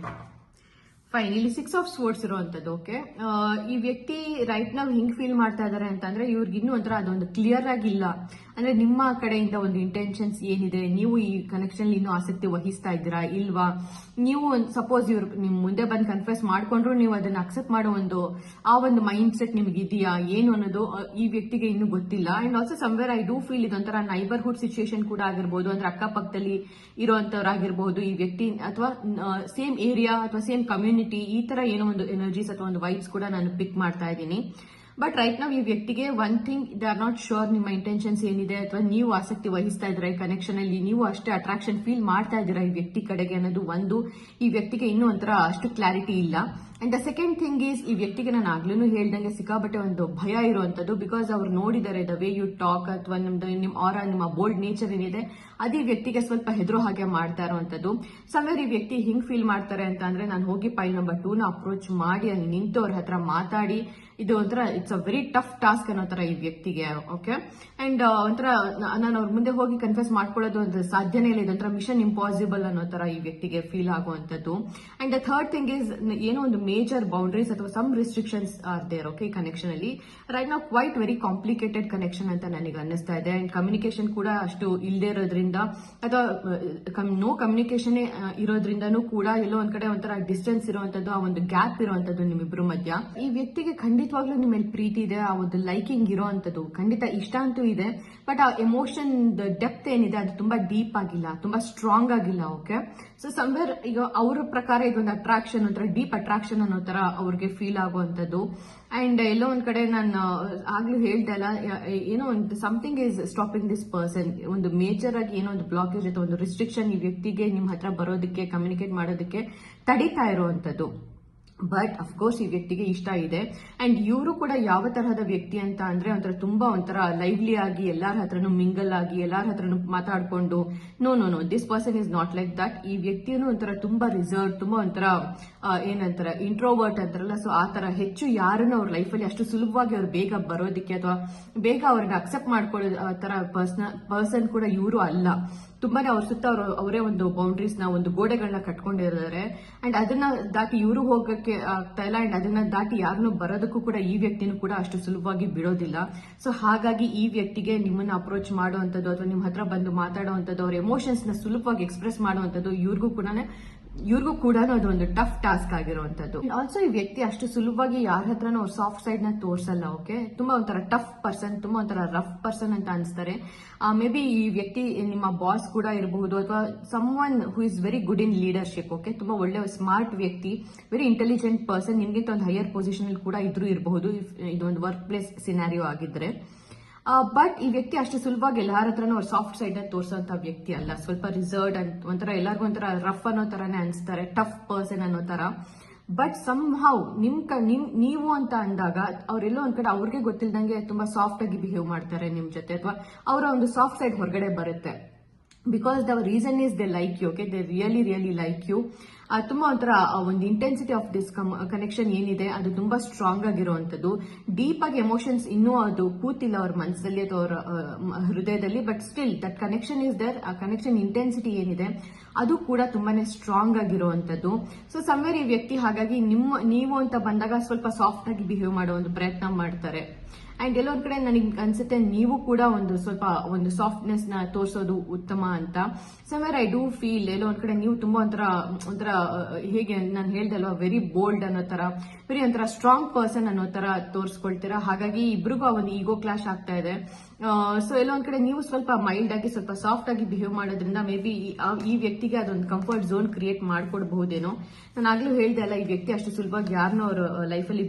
fine. ಇಲ್ಲಿ 6 ಆಫ್ ಸ್ವೋರ್ಡ್ಸ್ ಇರುವಂತದ್ದು. ಓಕೆ, ಈ ವ್ಯಕ್ತಿ ರೈಟ್ ನಾವು ಹಿಂಗ್ ಫೀಲ್ ಮಾಡ್ತಾ ಇದಾರೆ ಅಂತಂದ್ರೆ ಇವ್ರಿಗೆ ಇನ್ನೂ ಒಂಥರ ಅದೊಂದು ಕ್ಲಿಯರ್ ಆಗಿಲ್ಲ. ಅಂದ್ರೆ ನಿಮ್ಮ ಕಡೆಯಿಂದ ಒಂದು ಇಂಟೆನ್ಷನ್ಸ್ ಏನಿದೆ, ನೀವು ಈ ಕನೆಕ್ಷನ್ ಇನ್ನೂ ಆಸಕ್ತಿ ವಹಿಸ್ತಾ ಇದ್ದೀರಾ ಇಲ್ವಾ, ನೀವು ಸಪೋಸ್ ಇವ್ರು ನಿಮ್ ಮುಂದೆ ಬಂದು ಕನ್ಫ್ಯೂಸ್ ಮಾಡ್ಕೊಂಡ್ರು ನೀವು ಅದನ್ನ ಅಕ್ಸೆಪ್ಟ್ ಮಾಡೋ ಆ ಒಂದು ಮೈಂಡ್ ಸೆಟ್ ನಿಮ್ಗೆ ಇದೆಯಾ ಏನು ಅನ್ನೋದು ಈ ವ್ಯಕ್ತಿಗೆ ಇನ್ನೂ ಗೊತ್ತಿಲ್ಲ. And also somewhere I do feel ಇದೊಂಥರ ನೈಬರ್ಹುಡ್ ಸಿಚುಯೇಷನ್ ಕೂಡ ಆಗಿರ್ಬೋದು. ಅಂದ್ರೆ ಅಕ್ಕಪಕ್ಕದಲ್ಲಿ ಇರುವಂತವ್ರಾಗಿರ್ಬಹುದು ಈ ವ್ಯಕ್ತಿ, ಅಥವಾ ಸೇಮ್ ಏರಿಯಾ ಅಥವಾ ಸೇಮ್ ಕಮ್ಯುನಿಟಿ, ಈ ತರ ಏನೋ ಒಂದು ಎನರ್ಜೀಸ್ ಅಥವಾ ಒಂದು ವೈಬ್ಸ್ ಕೂಡ ನಾನು ಪಿಕ್ ಮಾಡ್ತಾ ಇದ್ದೀನಿ. ಬಟ್ ರೈಟ್ ನಾವು ಈ ವ್ಯಕ್ತಿಗೆ one thing, they are not sure ನಿಮ್ಮ ಇಂಟೆನ್ಷನ್ಸ್ ಏನಿದೆ ಅಥವಾ ನೀವು ಆಸಕ್ತಿ ವಹಿಸ್ತಾ ಇದ್ದೀರಾ ಈ ಕನೆಕ್ಷನ್ ಅಲ್ಲಿ, ನೀವು ಅಷ್ಟೇ ಅಟ್ರಾಕ್ಷನ್ ಫೀಲ್ ಮಾಡ್ತಾ ಇದ್ದೀರಾ ಈ ವ್ಯಕ್ತಿ ಕಡೆಗೆ ಅನ್ನೋದು ಒಂದು ಈ ವ್ಯಕ್ತಿಗೆ ಇನ್ನೂ ಒಂಥರ ಅಷ್ಟು ಕ್ಲಾರಿಟಿ ಇಲ್ಲ. And the second thing is, ಈ ವ್ಯಕ್ತಿಗೆ ನಾನು ಆಗ್ಲೂ ಹೇಳ್ದಂಗೆ ಸಿಕ್ಕಾಬಟ್ಟೆ ಒಂದು ಭಯ ಇರುವಂತದ್ದು. ಬಿಕಾಸ್ ಅವ್ರು ನೋಡಿದ್ದಾರೆ ದ ವೇ ಯು ಟಾಕ್ ಅಥವಾ ನಿಮ್ಮ ಬೋಲ್ಡ್ ನೇಚರ್ ಏನಿದೆ ಅದು ಈ ವ್ಯಕ್ತಿಗೆ ಸ್ವಲ್ಪ ಹೆದರೋ ಹಾಗೆ ಮಾಡ್ತಾ ಇರುವಂತದ್ದು. ಸಮಯ ಈ ವ್ಯಕ್ತಿ ಹಿಂಗ್ ಫೀಲ್ ಮಾಡ್ತಾರೆ ಅಂತ ಅಂದ್ರೆ, ನಾನು ಹೋಗಿ ಫೈಲ್ ನಂಬರ್ 2 ನ ಅಪ್ರೋಚ್ ಮಾಡಿ ಅಲ್ಲಿ ನಿಂತು ಅವ್ರ ಹತ್ರ ಮಾತಾಡಿ, ಇದು ಒಂಥರ it's a very tough task ಅನ್ನೋ ತರ ಈ ವ್ಯಕ್ತಿಗೆ. ಓಕೆ, ಅಂಡ್ ಒಂಥರ ನಾನು ಅವ್ರ ಮುಂದೆ ಹೋಗಿ ಕನ್ಫ್ಯೂಸ್ ಮಾಡ್ಕೊಳ್ಳೋದು ಒಂದು ಸಾಧ್ಯನೇ ಇಲ್ಲ, ಇದೊಂಥರ ಮಿಷನ್ ಇಂಪಾಸಿಬಲ್ ಅನ್ನೋ ತರ ಈ ವ್ಯಕ್ತಿಗೆ ಫೀಲ್ ಆಗುವಂತದ್ದು. And the third thing is, ಏನೋ ಒಂದು ಮೇಜರ್ ಬೌಂಡ್ರೀಸ್ ಅಥವಾ some restrictions are there. Okay, ಈ ಕನೆಕ್ಷನ್ ಅಲ್ಲಿ ರೈಟ್ ನಾವು ಕ್ವೈಟ್ ವೆರಿ ಕಾಂಪ್ಲಿಕೇಟೆಡ್ ಕನೆಕ್ಷನ್ ಅಂತ ನನಗೆ ಅನ್ನಿಸ್ತಾ ಇದೆ. ಅಂಡ್ ಕಮ್ಯುನಿಕೇಶನ್ ಕೂಡ ಅಷ್ಟು ಇಲ್ಲದೆ ಇರೋದ್ರಿಂದ ಅಥವಾ ನೋ ಕಮ್ಯುನಿಕೇಶನ್ ಇರೋದ್ರಿಂದನೂ ಕೂಡ ಎಲ್ಲೋ ಒಂದ್ ಕಡೆ ಒಂಥರ ಡಿಸ್ಟೆನ್ಸ್ ಇರುವಂತದ್ದು, ಆ ಒಂದು ಗ್ಯಾಪ್ ಇರುವಂತದ್ದು ನಿಮ್ಮಿಬ್ರು ಮಧ್ಯ. ಈ ವ್ಯಕ್ತಿಗೆ ಖಂಡಿತವಾಗ್ಲೂ ನಿಮ್ಮ ಮೇಲೆ ಪ್ರೀತಿ ಇದೆ, ಆ ಒಂದು ಲೈಕಿಂಗ್ ಇರೋವಂಥದ್ದು ಖಂಡಿತ ಇಷ್ಟ ಅಂತೂ ಇದೆ. ಬಟ್ ಆ ಎಮೋಷನ್ ಡೆಪ್ತ್ ಏನಿದೆ ಅದು ತುಂಬಾ ಡೀಪ್ ಆಗಿಲ್ಲ, ತುಂಬಾ ಸ್ಟ್ರಾಂಗ್ ಆಗಿಲ್ಲ. ಓಕೆ, ಸೊ ಸಮ್ವೇರ್ ಈಗ ಅವ್ರ ಪ್ರಕಾರ ಇದೊಂದು ಅಟ್ರಾಕ್ಷನ್, ಒಂಥರ ಡೀಪ್ ಅಟ್ರಾಕ್ಷನ್ ಅನ್ನೋ ತರ ಅವ್ರಿಗೆ ಫೀಲ್ ಆಗುವಂತದ್ದು. ಅಂಡ್ ಎಲ್ಲೋ ಒಂದ್ ಕಡೆ ನಾನು ಆಗ್ಲೂ ಹೇಳ್ದೆ ಅಲ್ಲ, ಏನೋ ಒಂದು something is stopping this person. ಒಂದು ಮೇಜರ್ ಆಗಿ ಏನೋ ಒಂದು ಬ್ಲಾಕೇಜ್ ಅಥವಾ ಒಂದು ರಿಸ್ಟ್ರಿಕ್ಷನ್ ಈ ವ್ಯಕ್ತಿಗೆ ನಿಮ್ಮ ಹತ್ರ ಬರೋದಕ್ಕೆ, ಕಮ್ಯುನಿಕೇಟ್ ಮಾಡೋದಕ್ಕೆ ತಡೀತಾ ಇರುವಂತದ್ದು. ಬಟ್ ಅಫ್ಕೋರ್ಸ್ ಈ ವ್ಯಕ್ತಿಗೆ ಇಷ್ಟ ಇದೆ. ಅಂಡ್ ಇವರು ಕೂಡ ಯಾವ ತರಹದ ವ್ಯಕ್ತಿ ಅಂತ ಅಂದ್ರೆ, ತುಂಬಾ ಒಂಥರ ಲೈವ್ಲಿ ಆಗಿ ಎಲ್ಲಾರ ಹತ್ರನು ಮಿಂಗಲ್ ಆಗಿ ಎಲ್ಲಾರ ಹತ್ರನು ಮಾತಾಡ್ಕೊಂಡು, no this person is not like that. ಈ ವ್ಯಕ್ತಿಯನ್ನು ಒಂಥರ ತುಂಬಾ ರಿಸರ್ವ್, ತುಂಬಾ ಒಂಥರ ಏನಂತಾರ ಇಂಟ್ರೋವರ್ಟ್ ಅಂತಾರಲ್ಲ, ಸೊ ಆ ತರ ಹೆಚ್ಚು ಯಾರನ್ನು ಅವ್ರ ಲೈಫಲ್ಲಿ ಅಷ್ಟು ಸುಲಭವಾಗಿ ಅವ್ರು ಬೇಗ ಬರೋದಕ್ಕೆ ಅಥವಾ ಬೇಗ ಅವ್ರನ್ನ ಅಕ್ಸೆಪ್ಟ್ ಮಾಡ್ಕೊಳ್ಳೋ ತರ ಪರ್ಸನ್ ಕೂಡ ಇವರು ಅಲ್ಲ. ತುಂಬಾನೇ ಅವ್ರ ಸುತ್ತ ಅವರೇ ಒಂದು ಬೌಂಡ್ರೀಸ್ ನ, ಒಂದು ಗೋಡೆಗಳನ್ನ ಕಟ್ಕೊಂಡಿದ್ದಾರೆ. ಅಂಡ್ ಅದನ್ನ ದಾಟಿ ಇವರು ಹೋಗಕ್ಕೆ ಆಗ್ತಾ ಇಲ್ಲ. ಅಂಡ್ ಅದನ್ನ ದಾಟಿ ಯಾರನ್ನು ಬರೋದಕ್ಕೂ ಕೂಡ ಈ ವ್ಯಕ್ತಿನೂ ಕೂಡ ಅಷ್ಟು ಸುಲಭವಾಗಿ ಬಿಡೋದಿಲ್ಲ. ಸೊ ಹಾಗಾಗಿ ಈ ವ್ಯಕ್ತಿಗೆ ನಿಮ್ಮನ್ನ ಅಪ್ರೋಚ್ ಮಾಡುವಂತದ್ದು ಅಥವಾ ನಿಮ್ಮ ಹತ್ರ ಬಂದು ಮಾತಾಡುವಂತದ್ದು, ಅವ್ರ ಎಮೋಷನ್ಸ್ ನ ಸುಲಭವಾಗಿ ಎಕ್ಸ್ಪ್ರೆಸ್ ಮಾಡುವಂತದ್ದು ಇವ್ರಿಗೂ ಕೂಡ ಅದು ಒಂದು ಟಫ್ ಟಾಸ್ಕ್ ಆಗಿರುವಂತದ್ದು. ಆಲ್ಸೋ ಈ ವ್ಯಕ್ತಿ ಅಷ್ಟು ಸುಲಭವಾಗಿ ಯಾರ ಹತ್ರನೂ ಅವ್ರ ಸಾಫ್ಟ್ ಸೈಡ್ ನ ತೋರ್ಸಲ್ಲ. ಓಕೆ, ತುಂಬಾ ಒಂಥರ ಟಫ್ ಪರ್ಸನ್, ತುಂಬಾ ಒಂಥರ ರಫ್ ಪರ್ಸನ್ ಅಂತ ಅನ್ಸ್ತಾರೆ. ಮೇ ಬಿ ಈ ವ್ಯಕ್ತಿ ನಿಮ್ಮ ಬಾಸ್ ಕೂಡ ಇರಬಹುದು ಅಥವಾ someone who is very good in leadership. Okay, ತುಂಬಾ ಒಳ್ಳೆ ಸ್ಮಾರ್ಟ್ ವ್ಯಕ್ತಿ, ವೆರಿ ಇಂಟೆಲಿಜೆಂಟ್ ಪರ್ಸನ್, ನಿಮ್ಗಿಂತ ಒಂದು ಹೈಯರ್ ಪೊಸಿಷನ್ ಅಲ್ಲಿ ಕೂಡ ಇರಬಹುದು ಇದೊಂದು ವರ್ಕ್ ಪ್ಲೇಸ್ ಸಿನಾರಿಯೋ ಆಗಿದ್ರೆ. ಬಟ್ ಈ ವ್ಯಕ್ತಿ ಅಷ್ಟು ಸುಲಭವಾಗಿ ಎಲ್ಲಾರ ಹತ್ರನೂ ಅವ್ರ ಸಾಫ್ಟ್ ಸೈಡ್ ನ ತೋರಿಸುವಂತ ವ್ಯಕ್ತಿ ಅಲ್ಲ. ಸ್ವಲ್ಪ ರಿಸರ್ವ್ಡ್ ಅಂತ ಒಂಥರ ಎಲ್ಲರಿಗೂ ಒಂಥರ ರಫ್ ಅನ್ನೋ ತರಾನೇ ಅನ್ಸ್ತಾರೆ, ಟಫ್ ಪರ್ಸನ್ ಅನ್ನೋ ತರ. ಬಟ್ ಸಮ್ ಹೌ ನೀವು ಅಂತ ಅಂದಾಗ ಅವರೆಲ್ಲೋ ಒಂದ್ ಕಡೆ ಅವ್ರಿಗೆ ಗೊತ್ತಿಲ್ದಂಗೆ ತುಂಬಾ ಸಾಫ್ಟ್ ಆಗಿ ಬಿಹೇವ್ ಮಾಡ್ತಾರೆ ನಿಮ್ ಜೊತೆ, ಅಥವಾ ಅವರ ಒಂದು ಸಾಫ್ಟ್ ಸೈಡ್ ಹೊರಗಡೆ ಬರುತ್ತೆ. Because the reason is they like you. Okay, they really like you. ತುಂಬಾ ಒಂಥರ ಒಂದು ಇಂಟೆನ್ಸಿಟಿ ಆಫ್ ದಿಸ್ ಕನೆಕ್ಷನ್ ಏನಿದೆ ಅದು ತುಂಬಾ ಸ್ಟ್ರಾಂಗ್ ಆಗಿರುವಂತದ್ದು. ಡೀಪ್ ಆಗಿ ಎಮೋಷನ್ಸ್ ಇನ್ನೂ ಅದು ಕೂತಿಲ್ಲ ಅವ್ರ ಮನಸ್ಸಲ್ಲಿ ಅಥವಾ ಅವರ ಹೃದಯದಲ್ಲಿ, but still that connection is there. ಆ ಕನೆಕ್ಷನ್ ಇಂಟೆನ್ಸಿಟಿ ಏನಿದೆ ಅದು ಕೂಡ ತುಂಬಾನೇ ಸ್ಟ್ರಾಂಗ್ ಆಗಿರುವಂತದ್ದು. ಸೊ ಸಮ್ವೇರ್ ಈ ವ್ಯಕ್ತಿ ಹಾಗಾಗಿ ನೀವು ಅಂತ ಬಂದಾಗ ಸ್ವಲ್ಪ ಸಾಫ್ಟ್ ಆಗಿ ಬಿಹೇವ್ ಮಾಡೋ ಒಂದು ಪ್ರಯತ್ನ ಮಾಡ್ತಾರೆ. ಅಂಡ್ ಎಲ್ಲೊಂದ್ ಕಡೆ ನನಗೆ ಅನ್ಸುತ್ತೆ ನೀವು ಕೂಡ ಸ್ವಲ್ಪ ಒಂದು ಸಾಫ್ಟ್ನೆಸ್ ನ ತೋರಿಸೋದು ಉತ್ತಮ ಅಂತ. ಸಮ್ವೇರ್ ಐ ಡೂ ಫೀಲ್ ಎಲ್ಲೋ ಒಂದ್ ಕಡೆ ನೀವು ತುಂಬಾ ಒಂಥರ ಹೇಗೆ ನಾನು ಹೇಳ್ದಲ್ವಾ, ವೆರಿ ಬೋಲ್ಡ್ ಅನ್ನೋ ತರ, ವೆರಿ ಒಂಥರ ಸ್ಟ್ರಾಂಗ್ ಪರ್ಸನ್ ಅನ್ನೋ ತರ ತೋರಿಸ್ಕೊಳ್ತೀರಾ. ಹಾಗಾಗಿ ಇಬ್ರಿಗೂ ಒಂದು ಈಗೋ ಕ್ಲಾಶ್ ಆಗ್ತಾ ಇದೆ. ಸೊ ಎಲ್ಲೋ ಒಂದ್ ಕಡೆ ನೀವು ಸ್ವಲ್ಪ ಮೈಲ್ಡ್ ಆಗಿ ಸ್ವಲ್ಪ ಸಾಫ್ಟ್ ಆಗಿ ಬಿಹೇವ್ ಮಾಡೋದ್ರಿಂದ ಮೇ ಬಿ ಈ ವ್ಯಕ್ತಿಗೆ ಅದೊಂದು ಕಂಫರ್ಟ್ ಝೋನ್ ಕ್ರಿಯೇಟ್ ಮಾಡ್ಕೊಡ್ಬಹುದೇನೋ. ನಾನು ಆಗ್ಲೂ ಹೇಳ್ದೆ ಅಲ್ಲ, ಈ ವ್ಯಕ್ತಿ ಅಷ್ಟು ಸುಲಭವಾಗಿ ಯಾರನ್ನೂ ಅವ್ರ ಲೈಫಲ್ಲಿ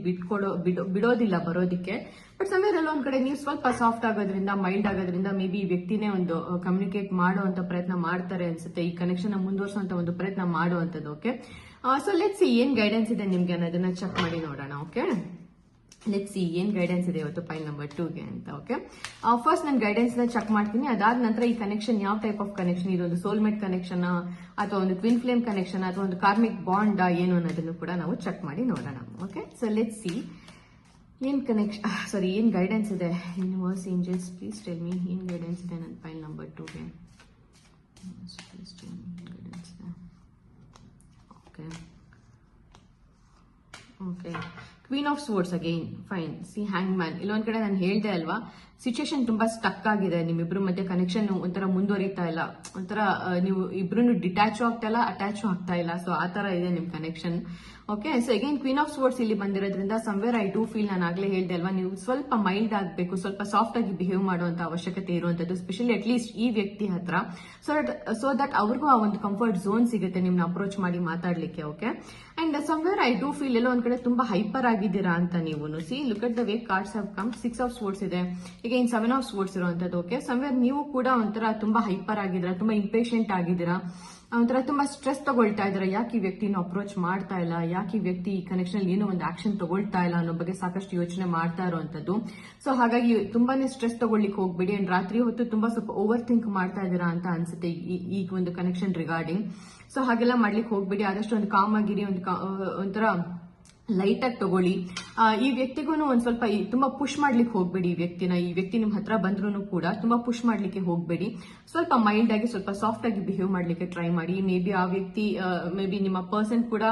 ಬಿಡೋದಿಲ್ಲ ಬರೋದಿಕ್ಕೆ. ಬಟ್ ಸಮ್ವೇರ್ ಎಲ್ಲೋ ಒಂದ್ ಕಡೆ ನೀವು ಸ್ವಲ್ಪ ಸಾಫ್ಟ್ ಆಗೋದ್ರಿಂದ, ಮೈಲ್ಡ್ ಆಗೋದ್ರಿಂದ ಮೇ ಬಿ ಈ ವ್ಯಕ್ತಿನೇ ಒಂದು ಕಮ್ಯುನಿಕೇಟ್ ಮಾಡುವಂತ ಪ್ರಯತ್ನ ಮಾಡ್ತಾರೆ ಅನ್ಸುತ್ತೆ. ಈ ಕನೆಕ್ಷನ್ ಮುನ್ವರ್ಸುವಂತ ಒಂದು ಪ್ರಯತ್ನ ಮಾಡುವಂತದ್ದು. ಓಕೆ, ಸೊ ಲೆಟ್ಸ್ ಸಿ ಏನ್ ಗೈಡೆನ್ಸ್ ಇದೆ ನಿಮ್ಗೆ ಅನ್ನೋದನ್ನ ಚೆಕ್ ಮಾಡಿ ನೋಡೋಣ. ಓಕೆ, ಲೆಟ್ಸ್ ಸಿ ಏನ್ ಗೈಡೆನ್ಸ್ ಇದೆ ಇವತ್ತು ಪೈಲ್ ನಂಬರ್ 2ಗೆ ಅಂತ. ಓಕೆ, ಫಸ್ಟ್ ನಾನು ಗೈಡೆನ್ಸ್ ನ ಚೆಕ್ ಮಾಡ್ತೀನಿ. ಅದಾದ ನಂತರ ಈ ಕನೆಕ್ಷನ್ ಯಾವ ಟೈಪ್ ಆಫ್ ಕನೆಕ್ಷನ್, ಇದೊಂದು ಸೋಲ್ಮೇಟ್ ಕನೆಕ್ಷನ್ ಅಥವಾ ಒಂದು ಟ್ವಿನ್ ಫ್ಲೇಮ್ ಕನೆಕ್ಷನ್ ಅಥವಾ ಒಂದು ಕಾರ್ಮಿಕ್ ಬಾಂಡ್ ಏನು ಅನ್ನೋದನ್ನು ಕೂಡ ನಾವು ಚೆಕ್ ಮಾಡಿ ನೋಡೋಣ. ಓಕೆ, ಸೊ ಲೆಟ್ಸ್ ಸಿ ಏನ್ ಗೈಡೆನ್ಸ್ ಇದೆ. Universe, angels, please tell me ಏನ್ ಗೈಡೆನ್ಸ್ ಇದೆ ನನ್ನ ಪೈಲ್ ನಂಬರ್ 2ಗೆ. ಪ್ಲೀಸ್ ಟೆಲ್ ಮಿ ಗೈಡೆನ್ಸ್ ಇದೆ. Okay, okay, queen of swords again. Fine. See hang man. ಇಲ್ಲೊಂದ್ ಕಡೆ ನಾನು ಹೇಳ್ದೆ ಅಲ್ವಾ, ಸಿಚುಯೇಷನ್ ತುಂಬಾ ಸ್ಟಕ್ ಆಗಿದೆ ನಿಮ್ಮಿಬ್ರು ಮಧ್ಯೆ. ಕನೆಕ್ಷನ್ ಒಂಥರ ಮುಂದುವರಿತಾ ಇಲ್ಲ, ಒಂಥರ ನೀವು ಇಬ್ರು ಡಿಟ್ಯಾಚ್ ಆಗ್ತಾ ಇಲ್ಲ, ಅಟ್ಯಾಚ್ ಆಗ್ತಾ ಇಲ್ಲ. ಸೊ ಆ ತರ ಇದೆ ನಿಮ್ connection. Okay, so again queen of swords ಇಲ್ಲಿ ಬಂದಿರೋದ್ರಿಂದ ಸಮ್ವೇರ್ ಐ ಡೂ ಫೀಲ್, ನಾನು ಆಗ್ಲೇ ಹೇಳ್ದೆ ಅಲ್ವಾ, ನೀವು ಸ್ವಲ್ಪ ಮೈಲ್ಡ್ ಆಗಬೇಕು, ಸ್ವಲ್ಪ ಸಾಫ್ಟ್ ಆಗಿ ಬಿಹೇವ್ ಮಾಡುವಂತ ಅವಶ್ಯಕತೆ ಇರುವಂತದ್ದು, ಸ್ಪೆಷಲಿ ಅಟ್ ಲೀಸ್ಟ್ ಈ ವ್ಯಕ್ತಿ ಹತ್ರ. ಸೊ ದಟ್ ಅವ್ರಿಗೂ ಆ ಒಂದು ಕಂಫರ್ಟ್ ಝೋನ್ ಸಿಗುತ್ತೆ ನಿಮ್ನ ಅಪ್ರೋಚ್ ಮಾಡಿ ಮಾತಾಡ್ಲಿಕ್ಕೆ. Okay, and somewhere I do feel ಎಲ್ಲೋ ಒಂದ್ ಕಡೆ ತುಂಬಾ ಹೈಪರ್ ಆಗಿದ್ದೀರಾ ಅಂತ ನೀವು. See look at the way cards have come. 6 of swords ಇದೆ, ಈಗ ಇನ್ 7 ಆಫ್ ಸ್ವೋರ್ಡ್ಸ್ ಇರುವಂತದ್ದು. ಓಕೆ, ಸಮ್ವೇರ್ ನೀವು ಕೂಡ ಒಂಥರ ತುಂಬಾ ಹೈಪರ್ ಆಗಿದ್ದೀರಾ, ತುಂಬಾ ಇಂಪೇಷಂಟ್ ಆಗಿದ್ದೀರಾ, ಒಂಥರ ತುಂಬಾ ಸ್ಟ್ರೆಸ್ ತಗೊಳ್ತಾ ಇದ್ದೀರಾ. ಯಾಕೆ ಈ ವ್ಯಕ್ತಿನ ಅಪ್ರೋಚ್ ಮಾಡ್ತಾ ಇಲ್ಲ, ಯಾಕೆ ಈ ವ್ಯಕ್ತಿ ಈ ಕನೆಕ್ಷನ್ ಏನೋ ಒಂದು ಆಕ್ಷನ್ ತಗೊಳ್ತಾ ಇಲ್ಲ ಅನ್ನೋ ಬಗ್ಗೆ ಸಾಕಷ್ಟು ಯೋಚನೆ ಮಾಡ್ತಾ ಇರುವಂತದ್ದು. ಸೊ ಹಾಗಾಗಿ ತುಂಬಾನೇ ಸ್ಟ್ರೆಸ್ ತಗೊಳ್ಳಿಕ್ಕೆ ಹೋಗ್ಬೇಡಿ. ಅಂಡ್ ರಾತ್ರಿ ಹೊತ್ತು ತುಂಬಾ ಸ್ವಲ್ಪ ಓವರ್ ಥಿಂಕ್ ಮಾಡ್ತಾ ಇದ್ದೀರಾ ಅಂತ ಅನ್ಸುತ್ತೆ ಈಗ ಒಂದು ಕನೆಕ್ಷನ್ ರಿಗಾರ್ಡಿಂಗ್. ಸೊ ಹಾಗೆಲ್ಲ ಮಾಡ್ಲಿಕ್ಕೆ ಹೋಗ್ಬೇಡಿ. ಆದಷ್ಟು ಒಂದು ಕಾಮ್ ಆಗಿರಿ, ಒಂಥರ ಲೈಟ್ ಆಗಿ ತಗೊಳ್ಳಿ. ಈ ವ್ಯಕ್ತಿಗೂ ಒಂದ್ ಸ್ವಲ್ಪ ತುಂಬಾ ಪುಷ್ ಮಾಡ್ಲಿಕ್ಕೆ ಹೋಗ್ಬೇಡಿ ಈ ವ್ಯಕ್ತಿ ನಿಮ್ ಹತ್ರ ಬಂದ್ರು ಕೂಡ ತುಂಬಾ ಪುಷ್ ಮಾಡ್ಲಿಕ್ಕೆ ಹೋಗ್ಬೇಡಿ. ಸ್ವಲ್ಪ ಮೈಲ್ಡ್ ಆಗಿ, ಸ್ವಲ್ಪ ಸಾಫ್ಟ್ ಆಗಿ ಬಿಹೇವ್ ಮಾಡ್ಲಿಕ್ಕೆ ಟ್ರೈ ಮಾಡಿ. ಮೇ ಬಿ ಆ ವ್ಯಕ್ತಿ, ಮೇ ಬಿ ನಿಮ್ಮ ಪರ್ಸನ್ ಕೂಡ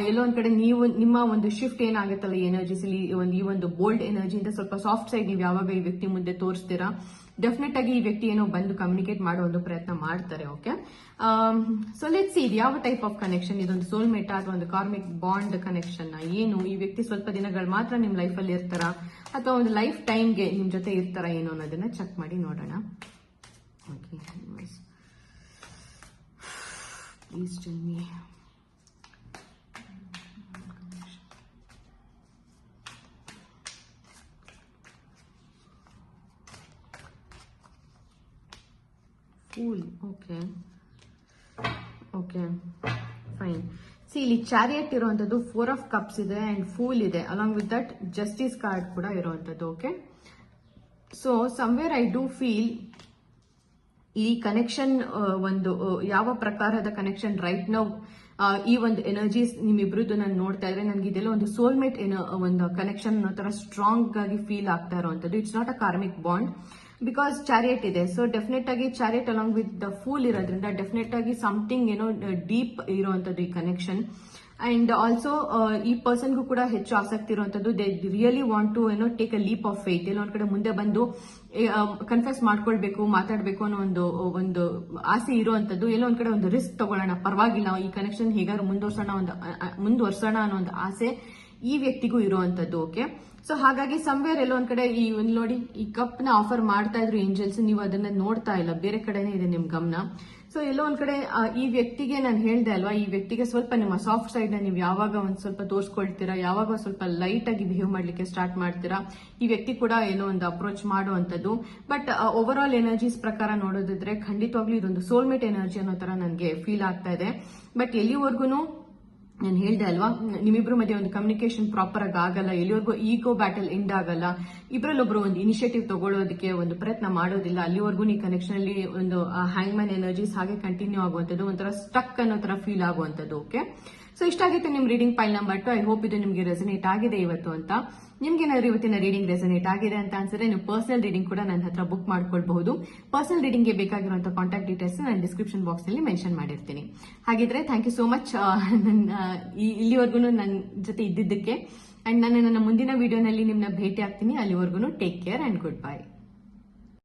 ಎಲ್ಲೋ ಒಂದ್ ಕಡೆ ನೀವು ನಿಮ್ಮ ಒಂದು ಶಿಫ್ಟ್ ಏನಾಗುತ್ತಲ್ಲ ಎನರ್ಜೀಸ್ ಅಲ್ಲಿ, ಈ ಒಂದು ಬೋಲ್ಡ್ ಎನರ್ಜಿಯಿಂದ ಸ್ವಲ್ಪ ಸಾಫ್ಟ್ ಸೈಡ್ ನೀವು ಯಾವಾಗ ಈ ವ್ಯಕ್ತಿ ಮುಂದೆ ತೋರಿಸ್ತೀರಾ, ಡೆಫಿನೆಟ್ ಆಗಿ ಈ ವ್ಯಕ್ತಿ ಏನೋ ಬಂದು ಕಮ್ಯುನಿಕೇಟ್ ಮಾಡೋ ಒಂದು ಪ್ರಯತ್ನ ಮಾಡ್ತಾರೆ. ಓಕೆ, ಸೊ ಲೆಟ್ಸ್ ಸಿ ಇದು ಯಾವ ಟೈಪ್ ಆಫ್ ಕನೆಕ್ಷನ್, ಇದೊಂದು ಸೋಲ್ಮೇಟ್ ಅಥವಾ ಒಂದು ಕಾರ್ಮಿಕ್ ಬಾಂಡ್ ಕನೆಕ್ಷನ್ ಏನು, ಈ ವ್ಯಕ್ತಿ ಸ್ವಲ್ಪ ದಿನಗಳು ಮಾತ್ರ ನಿಮ್ ಲೈಫ್ ಅಲ್ಲಿ ಇರ್ತಾರಾ ಅಥವಾ ಒಂದು ಲೈಫ್ ಟೈಮ್ಗೆ ನಿಮ್ ಜೊತೆ ಇರ್ತಾರಾ ಏನು ಅನ್ನೋದನ್ನ ಚೆಕ್ ಮಾಡಿ ನೋಡೋಣ. Okay, please tell me. Fool. Okay, fine. C ಇಲ್ಲಿ ಚಾರಿಯಟ್ ಇರುವಂತದ್ದು, 4 ಆಫ್ ಕಪ್ಸ್ ಇದೆ ಅಂಡ್ ಫೂಲ್ ಇದೆ, along with that justice card ಕೂಡ ಇರುವಂತದ್ದು. Okay, so somewhere I do feel ಈ ಕನೆಕ್ಷನ್ ಒಂದು ಯಾವ ಪ್ರಕಾರದ ಕನೆಕ್ಷನ್ ರೈಟ್ ನೌ, ಈ ಒಂದು ಎನರ್ಜೀಸ್ ನಿಮ್ಮಿಬ್ರದ್ದು ನಾನು ನೋಡ್ತಾ ಇದ್ರೆ ನನಗೆ ಇದೆಲ್ಲ ಒಂದು ಸೋಲ್ಮೇಟ್ ಒಂದು ಕನೆಕ್ಷನ್ ಅನ್ನೋ ತರ ಸ್ಟ್ರಾಂಗ್ ಆಗಿ ಫೀಲ್ ಆಗ್ತಾ ಇರುವಂತದ್ದು. It's not a karmic bond because chariot ಇದೆ. ಸೊ ಡೆಫಿನೆಟ್ ಆಗಿ chariot along with the pool ಇರೋದ್ರಿಂದ ಡೆಫಿನೆಟ್ ಆಗಿ ಸಮಥಿಂಗ್ ಏನೋ ಡೀಪ್ ಇರುವಂತದ್ದು ಈ ಕನೆಕ್ಷನ್. ಅಂಡ್ ಆಲ್ಸೋ ಈ ಪರ್ಸನ್ಗೂ ಕೂಡ ಹೆಚ್ಚು ಆಸಕ್ತಿ ಇರುವಂತದ್ದು. They really want to take a leap of faith. ಎಲ್ಲೋ ಒಂದ್ ಕಡೆ ಮುಂದೆ ಬಂದು ಕನ್ಫೆಸ್ ಮಾಡ್ಕೊಳ್ಬೇಕು, ಮಾತಾಡ್ಬೇಕು ಅನ್ನೋ ಒಂದು ಆಸೆ ಇರುವಂತದ್ದು. ಎಲ್ಲೋ ಒಂದ್ ಕಡೆ ಒಂದು ರಿಸ್ಕ್ ತಗೊಳ್ಳೋಣ, ಪರವಾಗಿಲ್ಲ ಈ ಕನೆಕ್ಷನ್ ಹೇಗಾದ್ರು ಮುಂದುವರ್ಸೋಣ ಅನ್ನೋ ಒಂದು ಆಸೆ ಈ ವ್ಯಕ್ತಿಗೂ ಇರುವಂತದ್ದು. ಓಕೆ, ಸೊ ಹಾಗಾಗಿ ಸಮ್ವೇರ್ ಎಲ್ಲೋ ಒಂದ್ ಕಡೆ ನೋಡಿ ಈ ಕಪ್ ನ ಆಫರ್ ಮಾಡ್ತಾ ಇದ್ರು ಏಂಜಲ್ಸ್, ನೀವು ಅದನ್ನ ನೋಡ್ತಾ ಇಲ್ಲ, ಬೇರೆ ಕಡೆನೇ ಇದೆ ನಿಮ್ ಗಮನ. ಸೊ ಎಲ್ಲೋ ಒಂದ್ ಕಡೆ ಈ ವ್ಯಕ್ತಿಗೆ ನಾನು ಹೇಳ್ದೆ ಅಲ್ವಾ, ಈ ವ್ಯಕ್ತಿಗೆ ಸ್ವಲ್ಪ ನಿಮ್ಮ ಸಾಫ್ಟ್ ಸೈಡ್ ನ ನೀವು ಯಾವಾಗ ಒಂದ್ ಸ್ವಲ್ಪ ತೋರಿಸ್ಕೊಳ್ತೀರಾ, ಯಾವಾಗ ಸ್ವಲ್ಪ ಲೈಟ್ ಆಗಿ ಬಿಹೇವ್ ಮಾಡ್ಲಿಕ್ಕೆ ಸ್ಟಾರ್ಟ್ ಮಾಡ್ತೀರಾ, ಈ ವ್ಯಕ್ತಿ ಕೂಡ ಏನೋ ಒಂದು ಅಪ್ರೋಚ್ ಮಾಡುವಂತದ್ದು. ಬಟ್ ಓವರ್ ಆಲ್ ಎನರ್ಜೀಸ್ ಪ್ರಕಾರ ನೋಡೋದಿದ್ರೆ ಖಂಡಿತವಾಗ್ಲೂ ಇದೊಂದು ಸೋಲ್ಮೇಟ್ ಎನರ್ಜಿ ಅನ್ನೋ ತರ ನನಗೆ ಫೀಲ್ ಆಗ್ತಾ ಇದೆ. ಬಟ್ ಎಲ್ಲಿವರೆಗೂ ನಾನು ಹೇಳ್ದೆ ಅಲ್ವಾ, ನಿಮ್ಮಿಬ್ರು ಮಧ್ಯೆ ಒಂದು ಕಮ್ಯುನಿಕೇಶನ್ ಪ್ರಾಪರ್ ಆಗಿ ಆಗಲ್ಲ, ಎಲ್ಲಿವರೆಗೂ ಈಗೋ ಬ್ಯಾಟಲ್ ಎಂಡ್ ಆಗಲ್ಲ, ಇಬ್ಬರಲ್ಲೊಬ್ರು ಒಂದು ಇನಿಷಿಯೇಟಿವ್ ತಗೊಳ್ಳೋದಕ್ಕೆ ಒಂದು ಪ್ರಯತ್ನ ಮಾಡೋದಿಲ್ಲ, ಅಲ್ಲಿವರೆಗೂ ನೀವು ಕನೆಕ್ಷನ್ ಅಲ್ಲಿ ಒಂದು ಹ್ಯಾಂಗ್ ಮ್ಯಾನ್ ಎನರ್ಜೀಸ್ ಹಾಗೆ ಕಂಟಿನ್ಯೂ ಆಗುವಂಥದ್ದು, ಒಂಥರ ಸ್ಟಕ್ ಅನ್ನೋ ತರ ಫೀಲ್ ಆಗುವಂಥದ್ದು. ಓಕೆ, ಸೊ ಇಷ್ಟಾಗಿತ್ತು ನಿಮ್ reading file number 2. I hope ಇದು ನಿಮ್ಗೆ ರೆಸನೇಟ್ ಆಗಿದೆ ಇವತ್ತು ಅಂತ. ನಿಮ್ಗೆ ಏನಾದ್ರು ಇವತ್ತಿನ ರೀಡಿಂಗ್ ರೆಸನೇಟ್ ಆಗಿದೆ ಅಂತ ಅನ್ಸಿದ್ರೆ ನೀವು ಪರ್ಸನಲ್ ರೀಡಿಂಗ್ ಕೂಡ ನನ್ನ ಹತ್ರ ಬುಕ್ ಮಾಡ್ಕೊಳ್ಬಹುದು. ಪರ್ಸನಲ್ ರೀಡಿಂಗ್ ಗೆ ಬೇಕಾಗಿರುವಂತಹ ಕಾಂಟ್ಯಾಕ್ಟ್ ಡೀಟೇಲ್ಸ್ ನಾನು ಡಿಸ್ಕ್ರಿಪ್ಷನ್ ಬಾಕ್ಸ್ ನಲ್ಲಿ ಮೆನ್ಷನ್ ಮಾಡಿರ್ತೀನಿ. ಹಾಗಿದ್ರೆ ಥ್ಯಾಂಕ್ ಯು ಸೋ ಮಚ್ ಇಲ್ಲಿವರೆಗೂ ನನ್ನ ಜೊತೆ ಇದ್ದಿದ್ದಕ್ಕೆ. ಅಂಡ್ ನಾನು ನನ್ನ ಮುಂದಿನ ವಿಡಿಯೋನಲ್ಲಿ ನಿಮ್ಮನ್ನ ಭೇಟಿ ಆಗ್ತೀನಿ. ಅಲ್ಲಿವರೆಗೂ take care and good by.